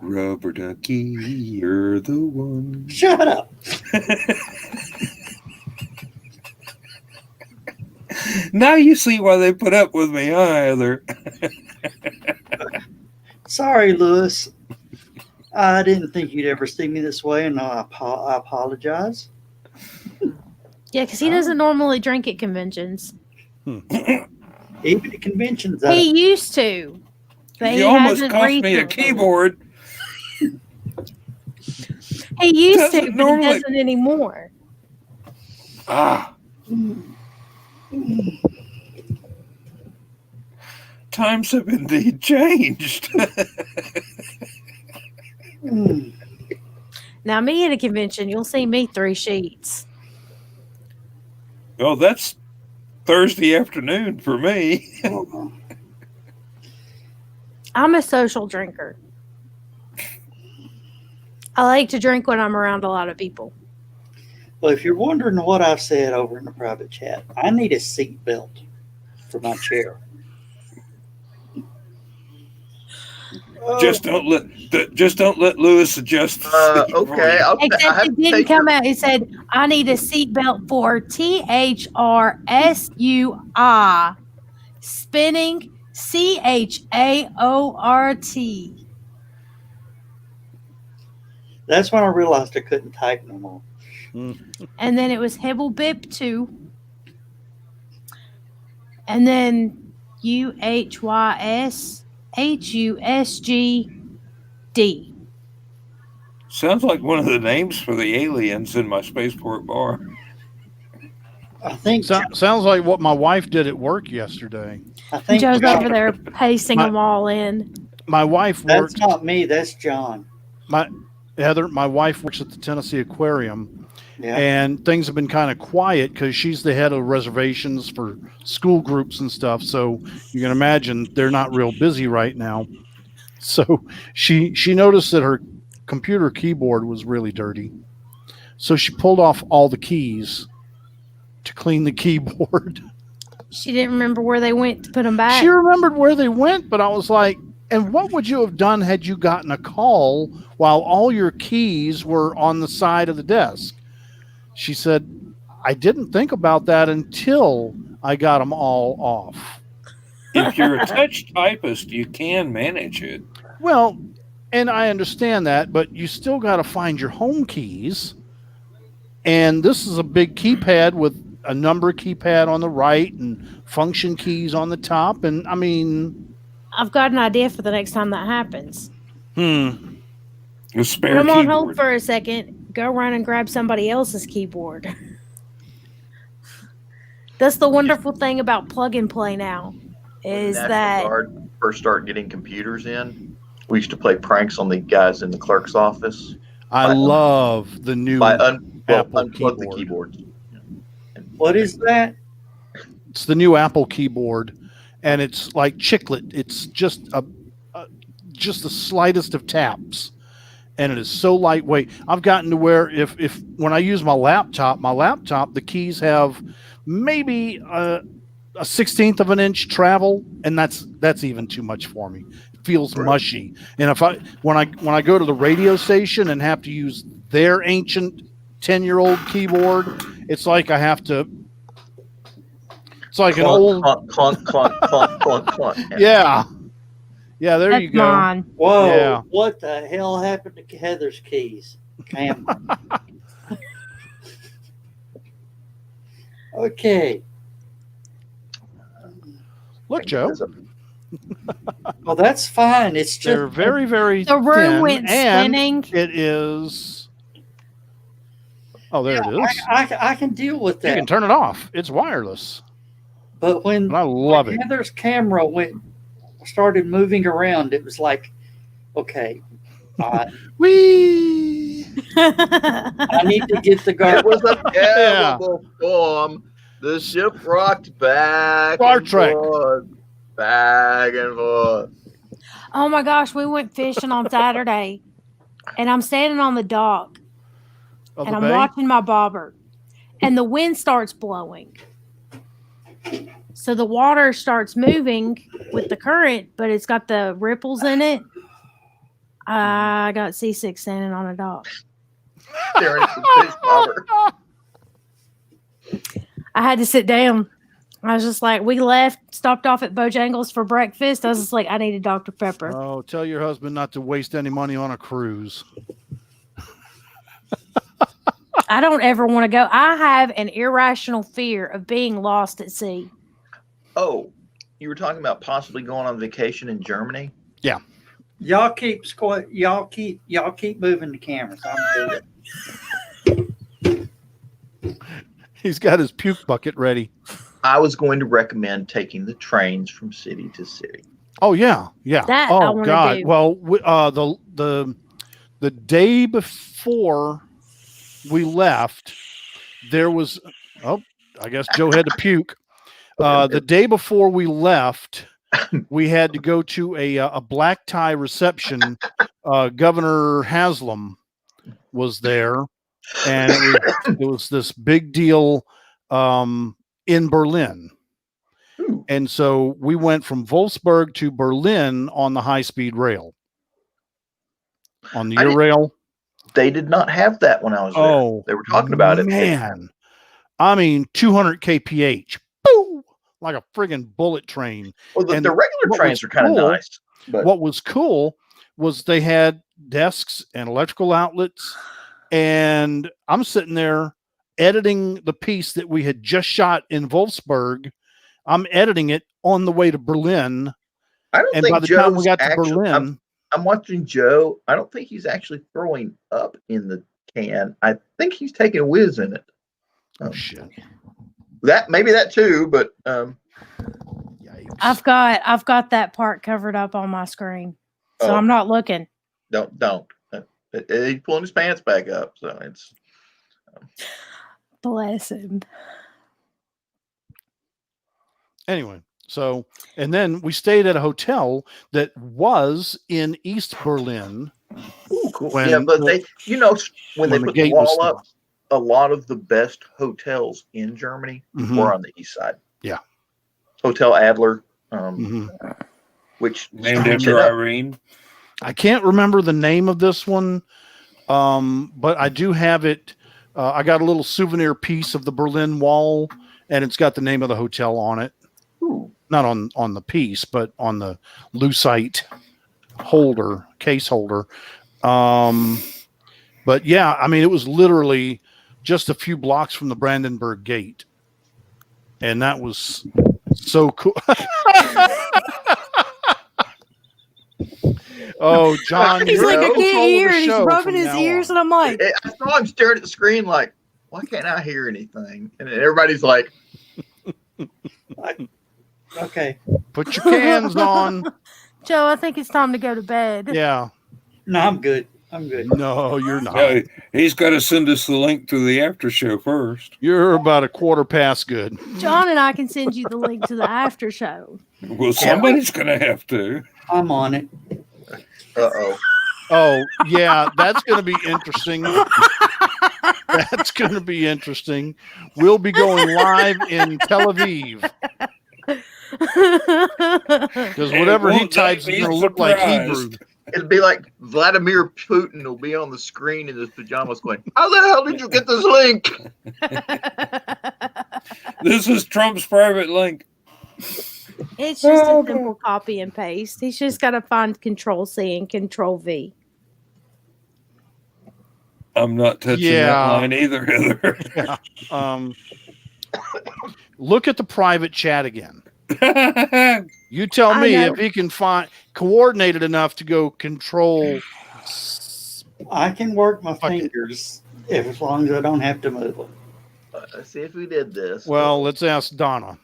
Rubber ducky, you're the one. Shut up. Now you see why they put up with me, huh, Heather? Sorry, Lewis. I didn't think you'd ever see me this way, and I apologize. Yeah, because he doesn't normally drink at conventions. Even at conventions, He used to. But You he almost hasn't cost me a recently. keyboard. He used to, Doesn't but normally- he doesn't anymore. Ah. Times have indeed changed. Now, me at a convention, you'll see me 3 sheets. Oh, that's Thursday afternoon for me. I'm a social drinker. I like to drink when I'm around a lot of people. Well, if you're wondering what I've said over in the private chat, I need a seat belt for my chair. Just don't let Lewis adjust. The seat for Okay. you. I Except have it to didn't take come your- out. It said, I need a seatbelt for THRSUI. Spinning CHAORT. That's when I realized I couldn't type no more. And then it was Hebelbip 2. And then UHYSHUSGD. Sounds like one of the names for the aliens in my spaceport bar. I think. Sounds like what my wife did at work yesterday. I think Joe's John- over there pasting them all in. My wife That's works. not me. That's John. Heather, my wife works at the Tennessee Aquarium, Yeah. and things have been kind of quiet because she's the head of reservations for school groups and stuff. So you can imagine they're not real busy right now. So she noticed that her computer keyboard was really dirty. So she pulled off all the keys to clean the keyboard. She didn't remember where they went to put them back. She remembered where they went, but I was like, and what would you have done had you gotten a call while all your keys were on the side of the desk? She said, I didn't think about that until I got them all off. If you're a touch typist, you can manage it. Well, and I understand that, but you still got to find your home keys. And this is a big keypad with a number keypad on the right and function keys on the top. And I mean, I've got an idea for the next time that happens. A spare Put them on keyboard. hold for a second. Go run and grab somebody else's keyboard. That's the wonderful thing about plug and play now. Is National that Guard first start getting computers in, we used to play pranks on the guys in the clerk's office I love the new by Apple unplug the keyboard. keyboards. What is that? It's the new Apple keyboard, and it's like chiclet. It's just the slightest of taps, and it is so lightweight. I've gotten to where if when I use my laptop, the keys have maybe a 1/16 of an inch travel, and that's even too much for me. It feels mushy. And if when I go to the radio station and have to use their ancient 10-year-old keyboard, it's like I have to. It's like an old clunk, clunk. Yeah. Yeah, there you that's go. mine. Whoa! Yeah. What the hell happened to Heather's keys? Okay. Look, Joe, Well, that's fine. It's just they're very, very The room thin, went and spinning. it is. Oh, there it is. I can deal with You that. can turn it off. It's wireless, But when and I love it. Heather's camera started moving around, it was like, okay, Whee! I need to get the It guard. was a terrible storm. The ship rocked back Star and Trek. forth, back and forth. Oh my gosh, we went fishing on Saturday, and I'm standing on the dock, Of and the I'm bay? watching my bobber, and the wind starts blowing. So the water starts moving with the current, but it's got the ripples in it. I got seasick standing on a dock. Staring at the fish bobber. I had to sit down. I was just like, we left, stopped off at Bojangles for breakfast. I was just like, I needed Dr. Pepper. Oh, tell your husband not to waste any money on a cruise. I don't ever want to go. I have an irrational fear of being lost at sea. Oh, you were talking about possibly going on vacation in Germany? Y'all keep moving the cameras. I'm good. He's got his puke bucket ready. I was going to recommend taking the trains from city to city. Oh yeah, yeah. That I oh wanna God. do. Well, the day before we left, there was. Oh, I guess Joe had to puke. The day before we left, we had to go to a black tie reception. Governor Haslam was there, and it was this big deal in Berlin. Ooh. And so we went from Wolfsburg to Berlin on the high-speed rail. On the I didn't- Eurail. They did not have that when I was there. Oh, They were talking about it. Man, I mean, 200 kph. Boom! Like a friggin' bullet train. Well, the And regular what trains was are kind of cool- nice. But What was cool was they had desks and electrical outlets. And I'm sitting there editing the piece that we had just shot in Wolfsburg. I'm editing it on the way to Berlin. I don't And think by the time we Joe's got to actually. Berlin, I'm watching Joe. I don't think he's actually throwing up in the can. I think he's taking a whiz in it. oh shit. Maybe that too, but Yikes. I've got that part covered up on my screen, so Oh. I'm not looking. don't. He's pulling his pants back up, so it's. Bless him. Anyway, so, and then we stayed at a hotel that was in East Berlin. Ooh, cool. When- yeah, but they, when they the put the gate was wall up, a lot of the best hotels in Germany Mhm. were on the east side. Yeah. Hotel Adler, Mhm. which Named screams it after up. Irene. I can't remember the name of this one, but I do have it. I got a little souvenir piece of the Berlin Wall, and it's got the name of the hotel on it. Ooh. Not on the piece, but on the lucite case holder. But yeah, I mean, it was literally just a few blocks from the Brandenburg Gate, and that was so cool. Oh, John, He's you're like, in I control of can't hear, the and he's show rubbing from his now ears, on. and I'm like, I saw him staring at the screen like, why can't I hear anything? And then everybody's like, Okay. Put your cans on. Joe, I think it's time to go to bed. Yeah. No, I'm good. I'm good. No, you're not. Yeah, he's got to send us the link to the after show first. You're about a quarter past good. John and I can send you the link to the after show. Well, somebody's going to have to. I'm on it. uh-oh. Oh, yeah, that's going to be interesting. That's going to be interesting. We'll be going live in Tel Aviv because whatever he won't that types is be going to look like surprised? Hebrew. It'll be like Vladimir Putin will be on the screen in his pajamas going, how the hell did you get this link? This is Trump's private link. It's just a simple copy and paste. He's just got to find Control-C and Control-V. I'm not touching Yeah. that line either, Heather. Look at the private chat again. You tell I me know. if he can find coordinated enough to go control. I can work my Fuck it. fingers as long as I don't have to move them. Let's see if we did this. Well, let's ask Donna.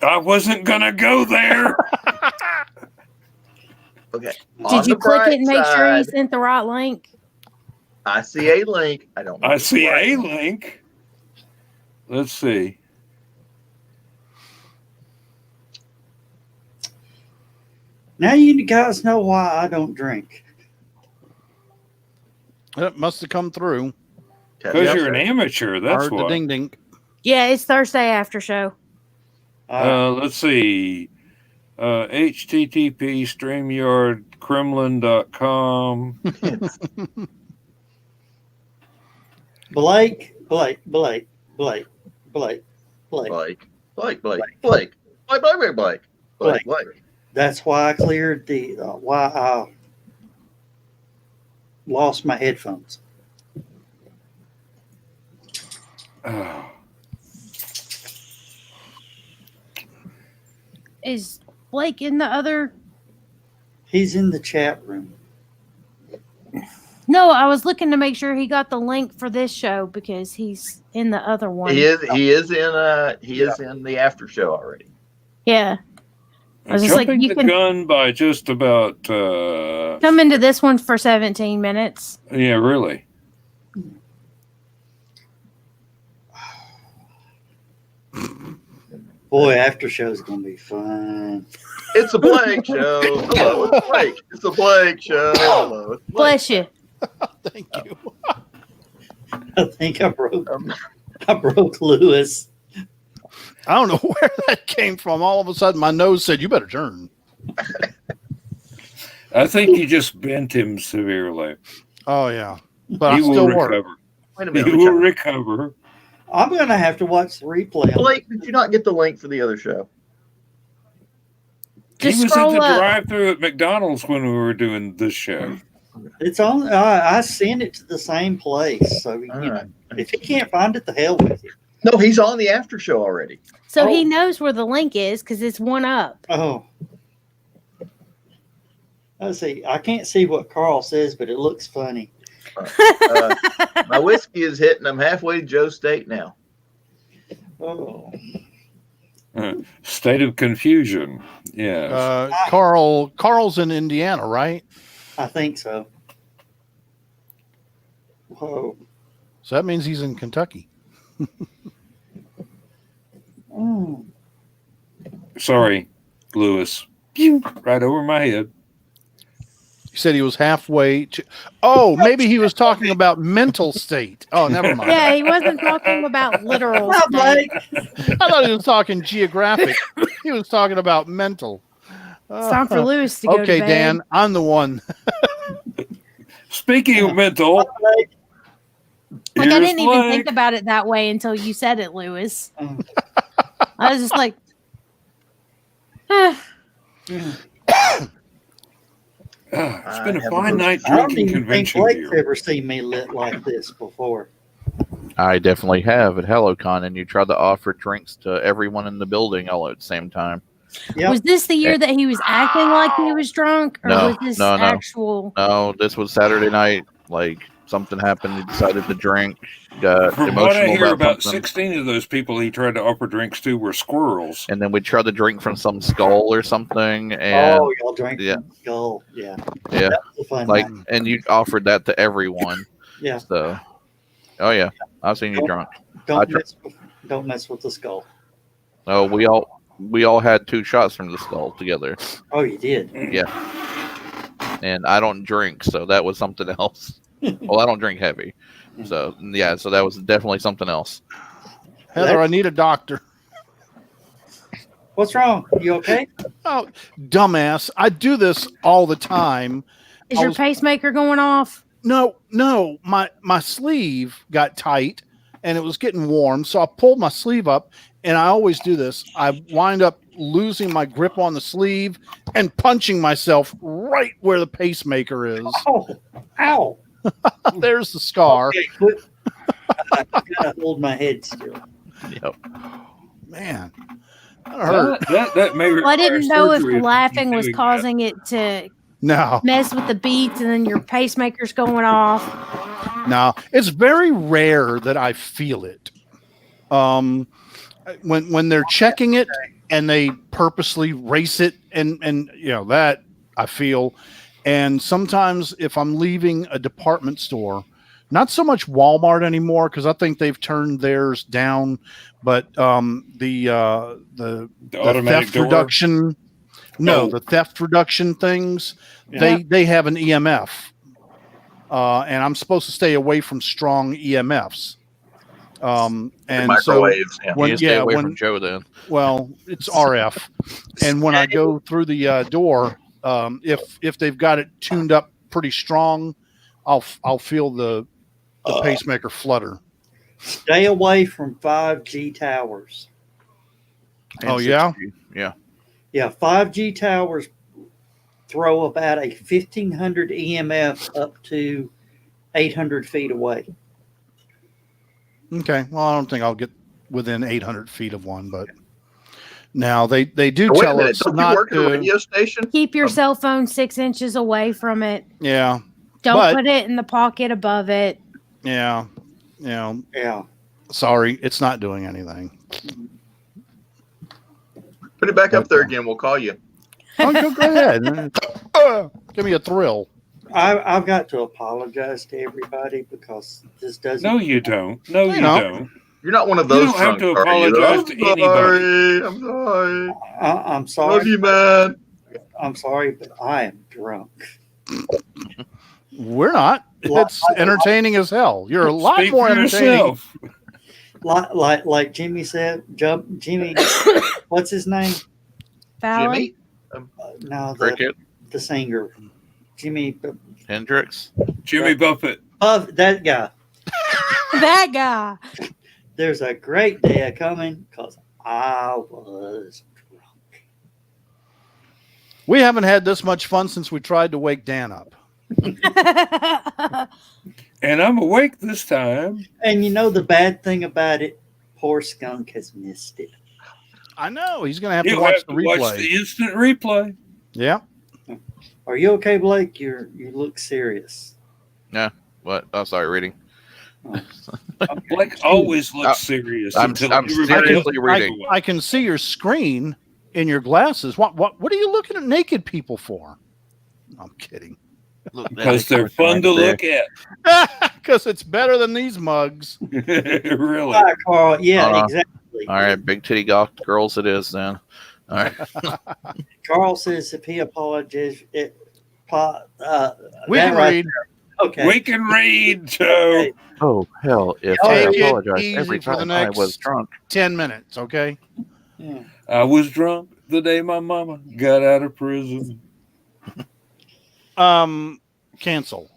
I wasn't going to go there. Okay. Did you click it and make sure he sent the right link? I see a link. I don't know. I if it's see right. a link. Let's see. Now you guys know why I don't drink. It must have come through. Because Yep. you're an amateur, that's Or the why. ding ding. Yeah, it's Thursday after show. Let's see. HTTP StreamYardKremlin.com. Blake. Blake. That's why I cleared the why I lost my headphones. Oh, Is Blake in the other? He's in the chat room. No, I was looking to make sure he got the link for this show because he's in the other one. He is in the after show already. Yeah. I was just like, jumping you the can gun by just about. come into this one for 17 minutes. Yeah, really. Boy, after show's gonna be fun. It's a Blake show. Hello, it's Blake. It's a Blake show. Hello, it's Blake. Bless you. Thank you. I think I broke Lewis. I don't know where that came from. All of a sudden, my nose said, "You better turn." I think you just bent him severely. Oh yeah, but He I will still work. recover. Wait a He minute. will recover. I'm gonna have to watch the replay. Blake, did you not get the link for the other show? He Just was at scroll the up. drive-through at McDonald's when we were doing this show. It's on. I send it to the same place, so All you know, right. if he can't find it, the hell with you. No, he's on the after show already. So Oh. he knows where the link is because it's one up. Oh, let's see. I can't see what Carl says, but it looks funny. My whiskey is hitting. I'm halfway to Joe State now. Oh, State of confusion. Yeah. Carl's in Indiana, right? I think so. Whoa. So that means he's in Kentucky. Mm. Sorry, Lewis. Right over my head. He said he was halfway to. Oh, maybe he was talking about mental state. Oh, never mind. Yeah, he wasn't talking about literal Hi, state. Blake. I thought he was talking geographic. He was talking about mental. It's time for Lewis to go Okay, to bed. Dan, I'm the one. Speaking of mental, Hi, Blake. Like, I here's didn't even Blake. think about it that way until you said it, Lewis. Oh. I was just like, It's been I a have fine a- night I don't drinking even think convention Blake's here. ever seen me lit like this before. I definitely have at HelloCon, and you tried to offer drinks to everyone in the building all at the same time. Yep. was this the year that he was acting like he was drunk? Or No, was this no, no. actual? No, this was Saturday night. Like something happened, he decided to drink. Got From what I emotional hear, about about something, 16 of those people he tried to offer drinks to were squirrels. and then we tried to drink from some skull or something, and Oh, y'all drank yeah. from the skull. Yeah. yeah, That was a fun like, night. and you offered that to everyone. Yeah. So, oh yeah, I've seen you drunk. Don't mess with the skull. Oh, we all had 2 shots from the skull together, Oh, you did. and I don't drink, so that was something else. Well, I don't drink heavy, so yeah, so that was definitely something else. Heather, I need a doctor. What's wrong? You okay? Oh, dumbass. I do this all the time. Is I your was- pacemaker going off? No, my sleeve got tight and it was getting warm, so I pulled my sleeve up, and I always do this. I wind up losing my grip on the sleeve and punching myself right where the pacemaker is. Oh, ow. There's the scar. Okay, quit. I gotta hold my head still. Yep. Man, that hurt. That may Well, I didn't require know if surgery you're laughing was doing that. causing it to No, mess with the beats, and then your pacemaker's going off. no, it's very rare that I feel it. When they're checking it and they purposely race it, and you know that I feel. And sometimes if I'm leaving a department store, not so much Walmart anymore because I think they've turned theirs down, but the automatic theft door? reduction, no, Oh. the theft reduction things, Yeah. they have an EMF, and I'm supposed to stay away from strong EMFs. And so Microwaves. Yeah. when You stay away when from Joe then. well, it's RF, and when I go through the door, if they've got it tuned up pretty strong, I'll feel the pacemaker flutter. Stay away from 5G towers. Oh, And yeah? 6G. Yeah. Yeah, 5G towers throw about a 1500 EMF up to 800 feet away. Okay, well, I don't think I'll get within 800 feet of one, but now they do Wait a tell minute. us Don't you not work at a to. radio station? Keep your cell phone 6 inches away from it. Yeah, Don't But- put it in the pocket above it. yeah, you know. Yeah. Sorry, it's not doing anything. Put it back up there again. We'll call you. Oh, go ahead. Give me a thrill. I've got to apologize to everybody because this doesn't. No, you don't. No, you No. don't. You're not one of You those don't have drunks, to are you? apologize to anybody. I'm sorry. I'm Love sorry. you, man. I'm sorry, but I am drunk. We're not. It's entertaining as hell. You're a lot Speak more for entertaining. yourself. Like Jimmy said, Jimmy, what's his name? Valley. Jimmy No, Cricket, the singer, Jimmy. Hendrix. Jimmy Buffett. That guy. That guy. There's a great day coming because I was drunk. We haven't had this much fun since we tried to wake Dan up. And I'm awake this time. And you know the bad thing about it? Poor Skunk has missed it. I know. He's going to have to You'll watch have the to replay. watch the instant replay. Yeah. Are you okay, Blake? You look serious. What? Oh, sorry, reading. Blake always looks serious. I'm until I'm everybody seriously else reading. goes away. I can see your screen in your glasses. What are you looking at naked people for? I'm kidding. Because they're fun to look at. Because it's better than these mugs. Really. Hi, Carl. Yeah, Uh, exactly. All right, big titty gawk girls it is then. All right. Carl says if he apologizes, We that can right read. there. Okay. We can read, Joe. Okay. Oh hell! If Take I it apologize easy every for the time I was next- drunk. 10 minutes, okay? Yeah. I was drunk the day my mama got out of prison. Cancel.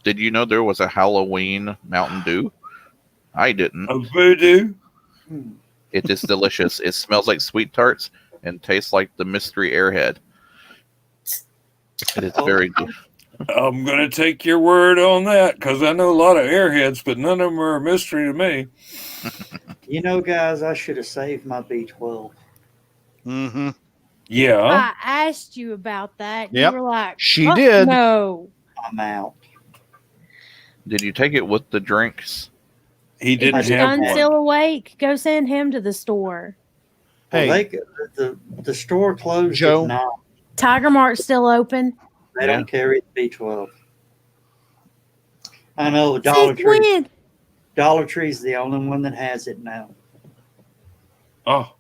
Did you know there was a Halloween Mountain Dew? I didn't. A voodoo. It is delicious. It smells like sweet tarts and tastes like the mystery airhead. It is very good. I'm going to take your word on that because I know a lot of airheads, but none of them are a mystery to me. You know, guys, I should have saved my B12. Mm-hmm. Yeah. I asked you about that. Yep. You were like, She "Oh, did." No. I'm out. Did you take it with the drinks? He If didn't your have son's one. still awake, go send him to the store. Hey, Well, the store closed Joe? at 9. Tiger Mart's still open. They don't carry the B12. I know Dollar Since Tree. when? Dollar Tree's the only one that has it now. Oh.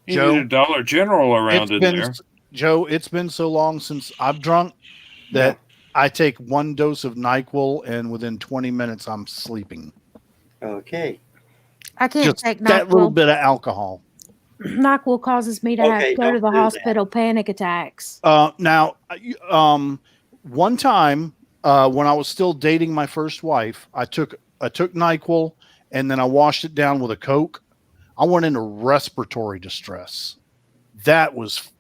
You Joe? need a Dollar General around it's in been, there. Joe, it's been so long since I've drunk that I take one dose of NyQuil and within 20 minutes I'm sleeping. Okay. I can't Just take that little NyQuil. bit of alcohol. NyQuil causes me to Okay, go to don't the do that. hospital, panic attacks. Now, one time when I was still dating my first wife, I took NyQuil and then I washed it down with a Coke. I went into respiratory distress. That was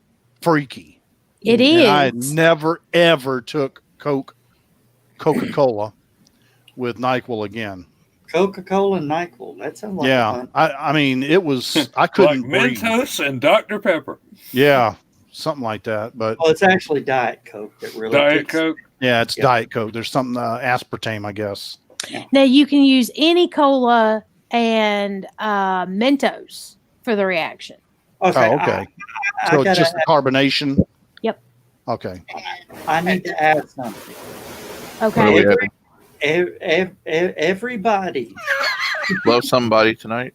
freaky. It And I had is. never ever took Coca-Cola with NyQuil again. Coca-Cola and NyQuil. That sounds like Yeah, fun. I mean it was I Like couldn't breathe. Mentos and Dr. Pepper. Yeah, something like that. But Well, it's actually Diet Coke that really Diet kicks- Coke. yeah, it's Yeah. Diet Coke. There's something aspartame, I guess. Now you can use any cola and Mentos for the reaction. Okay. Oh, okay. I So it's gotta just the carbonation. Yep. Okay. I need to add something. What are Okay. we having? Everybody Love somebody tonight.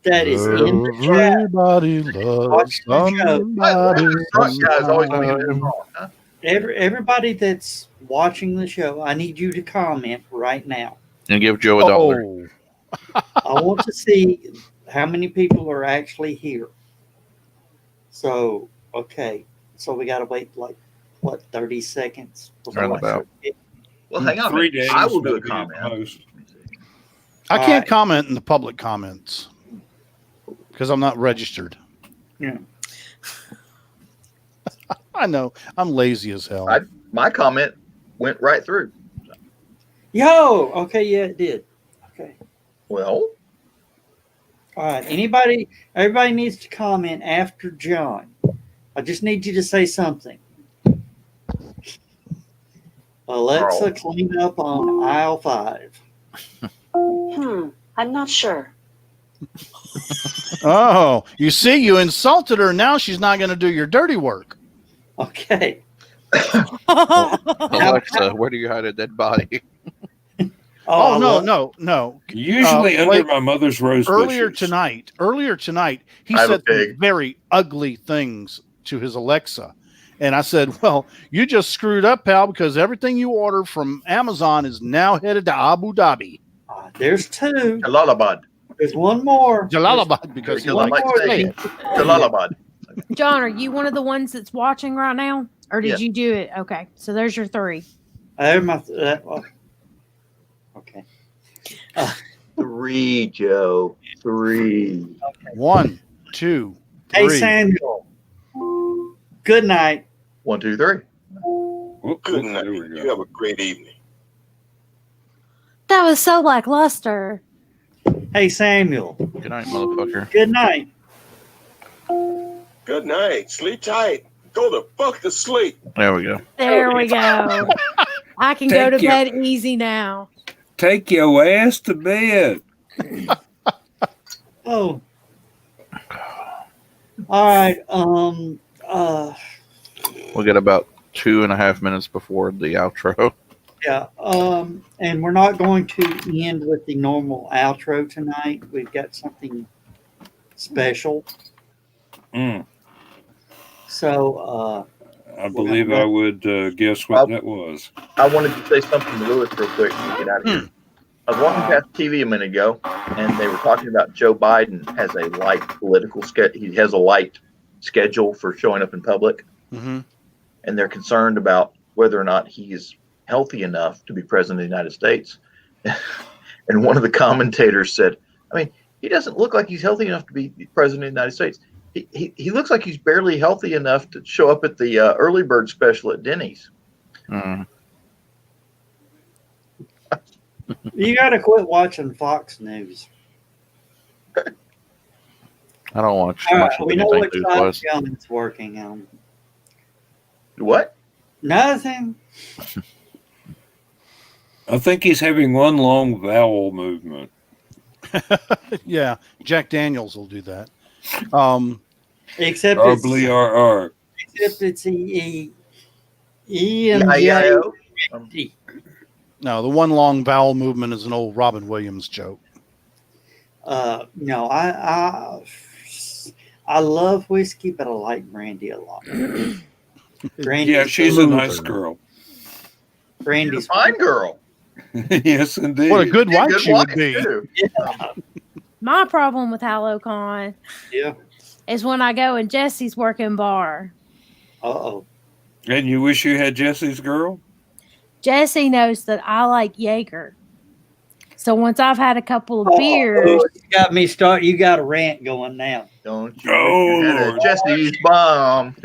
that is in the chat, Everybody loves Watch the show. somebody. Drunk guys always want to get sometime. involved, huh? everybody that's watching the show, I need you to comment right now. And give Joe $1. Oh, I want to see how many people are actually here. So, okay. So we got to wait like, what, 30 seconds? before I Roundabout. show it? Well, hang on. a 3 minute. days. I will do a maybe at comment. most. I All can't right. comment in the public comments because I'm not registered. Yeah. I know. I'm lazy as hell. My comment went right through. Yo, okay, yeah, it did. Okay. Well, All right. Everybody needs to comment after John. I just need you to say something. Alexa, Carl. clean up on aisle 5. I'm not sure. Oh, you see, you insulted her. Now she's not going to do your dirty work. Okay. Alexa, where do you hide a dead body? Oh, I no, love- no. Usually under Blake, my mother's rose Earlier bushes. tonight, he I have a said some pig. very ugly things to his Alexa. And I said, well, you just screwed up, pal, because everything you order from Amazon is now headed to Abu Dhabi. There's 2. Jalalabad. There's one more. Jalalabad, because he Because I likes like to to say say it. Jalalabad. John, are you one of the ones that's watching right now? Or did Yes. you do it? Okay. So there's your 3. Okay. 3, Joe. 3. 1, 2, Hey, 3. Samuel. Good night. 1, 2, 3. Whoop, Good whoop, night. there we You go. have a great evening. That was so lackluster. Hey, Samuel. Good night, motherfucker. Good night. Good night. Sleep tight. Go the fuck to sleep. There we go. There we go. I can go to Take bed easy now. Take your ass to bed. Oh. All right. We'll get about 2.5 minutes before the outro. Yeah. And we're not going to end with the normal outro tonight. We've got something special. Mm, So, I believe I would guess what that was. I wanted to say something to Lewis real quick to get out of here. I was watching past TV a minute ago, and they were talking about Joe Biden has a light political schedule. He has a light schedule for showing up in public, Mm-hmm. and they're concerned about whether or not he is healthy enough to be president of the United States. And one of the commentators said, I mean, he doesn't look like he's healthy enough to be president of the United States. He looks like he's barely healthy enough to show up at the early bird special at Denny's. Mm. you got to quit watching Fox News. I don't watch All right. much of We know anything what news Todd wise. Young's working on. What? Nothing. I think he's having one long vowel movement. Yeah, Jack Daniels will do that. Except R. except it's E-M-J. E-I-E-I-O? No, the one long vowel movement is an old Robin Williams joke. No, I love whiskey, but I like brandy a lot. Brandy, Yeah, she's a smoother. nice girl. She's a brandy's fine girl. Yes, indeed. What a good wife Good she would wife, be. too. My problem with HalloCon Yeah. is when I go and Jesse's working bar. Uh-oh. And you wish you had Jesse's girl? Jesse knows that I like Jaeger. So once I've had a couple of beers, Oh, you got me started. You got a rant going now. Don't you Oh, make your head a Lord. Jesse's bomb.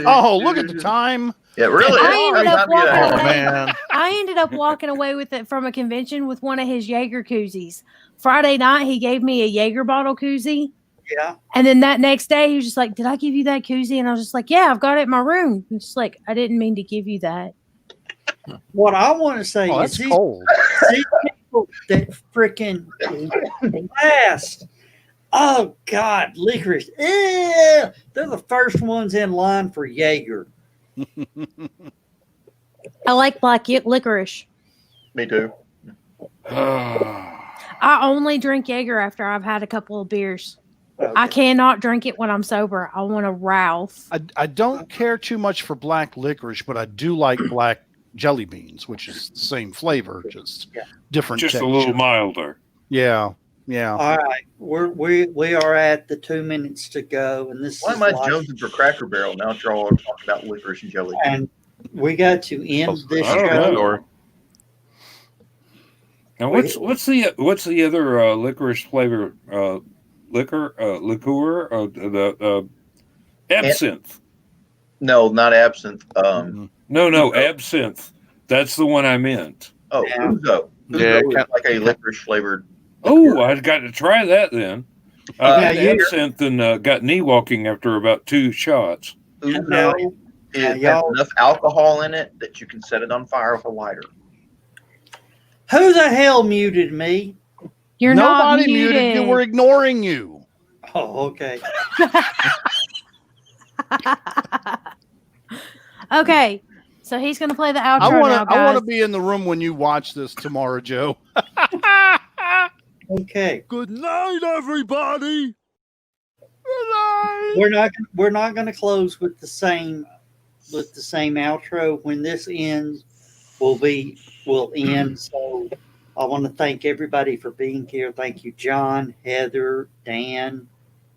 Oh, look at the time. Yeah, really. I ended up Every time you walking get Oh a- away. man. I ended up walking away with it from a convention with one of his Jaeger koozies. Friday night, he gave me a Jaeger bottle koozie. Yeah. And then that next day, he was just like, "Did I give you that koozie?" And I was just like, "Yeah, I've got it in my room." He's just like, "I didn't mean to give you that." What I want to say Oh, is that's cold. these people that freaking last. Oh God, licorice. Ew, they're the first ones in line for Jaeger. I like black licorice. Me too. I only drink Jaeger after I've had a couple of beers. I cannot drink it when I'm sober. I want to Ralph. I don't care too much for black licorice, but I do like black jelly beans, which is the same flavor, just different Just texture. a little milder. Yeah, yeah. All right, we are at the 2 minutes to go, and this Why is am I like- jonesing for Cracker Barrel now that y'all are talking about licorice and jelly? and we got to end this I don't show. know. Now what's the other licorice flavor liquor the absinthe? No, not absinthe. No, absinthe. That's the one I meant. Oh, Yeah. Uzo. Yeah, Uzo is like a licorice flavored. Oh, I've got to try that then. I Uh, had yeah, you- absinthe and got knee walking after about 2 shots. Uzo Now- it now has y'all- enough alcohol in it that you can set it on fire with a lighter. Who the hell muted me? You're Nobody not muted. you. We're ignoring you. Oh, okay. Okay, so he's gonna play the outro I want now, to. I want guys. to be in the room when you watch this tomorrow, Joe. Okay. Good night, everybody. Good night. We're not going to close with the same outro. When this ends, we'll end. So I want to thank everybody for being here. Thank you, John, Heather, Dan,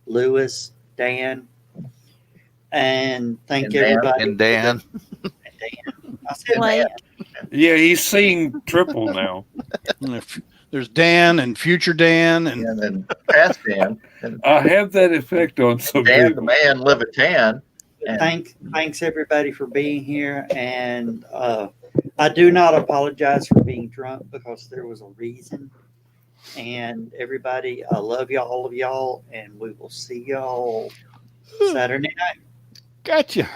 Lewis, Dan, and thank And Dan. everybody. And Dan. I said Play. Dan. Yeah, he's seeing triple now. There's Dan and future Dan and and then past Dan, and I have that effect on some Dan the people. man Levitan. And Thanks everybody for being here, and I do not apologize for being drunk because there was a reason. And everybody, I love y'all, all of y'all, and we will see y'all Saturday night. gotcha.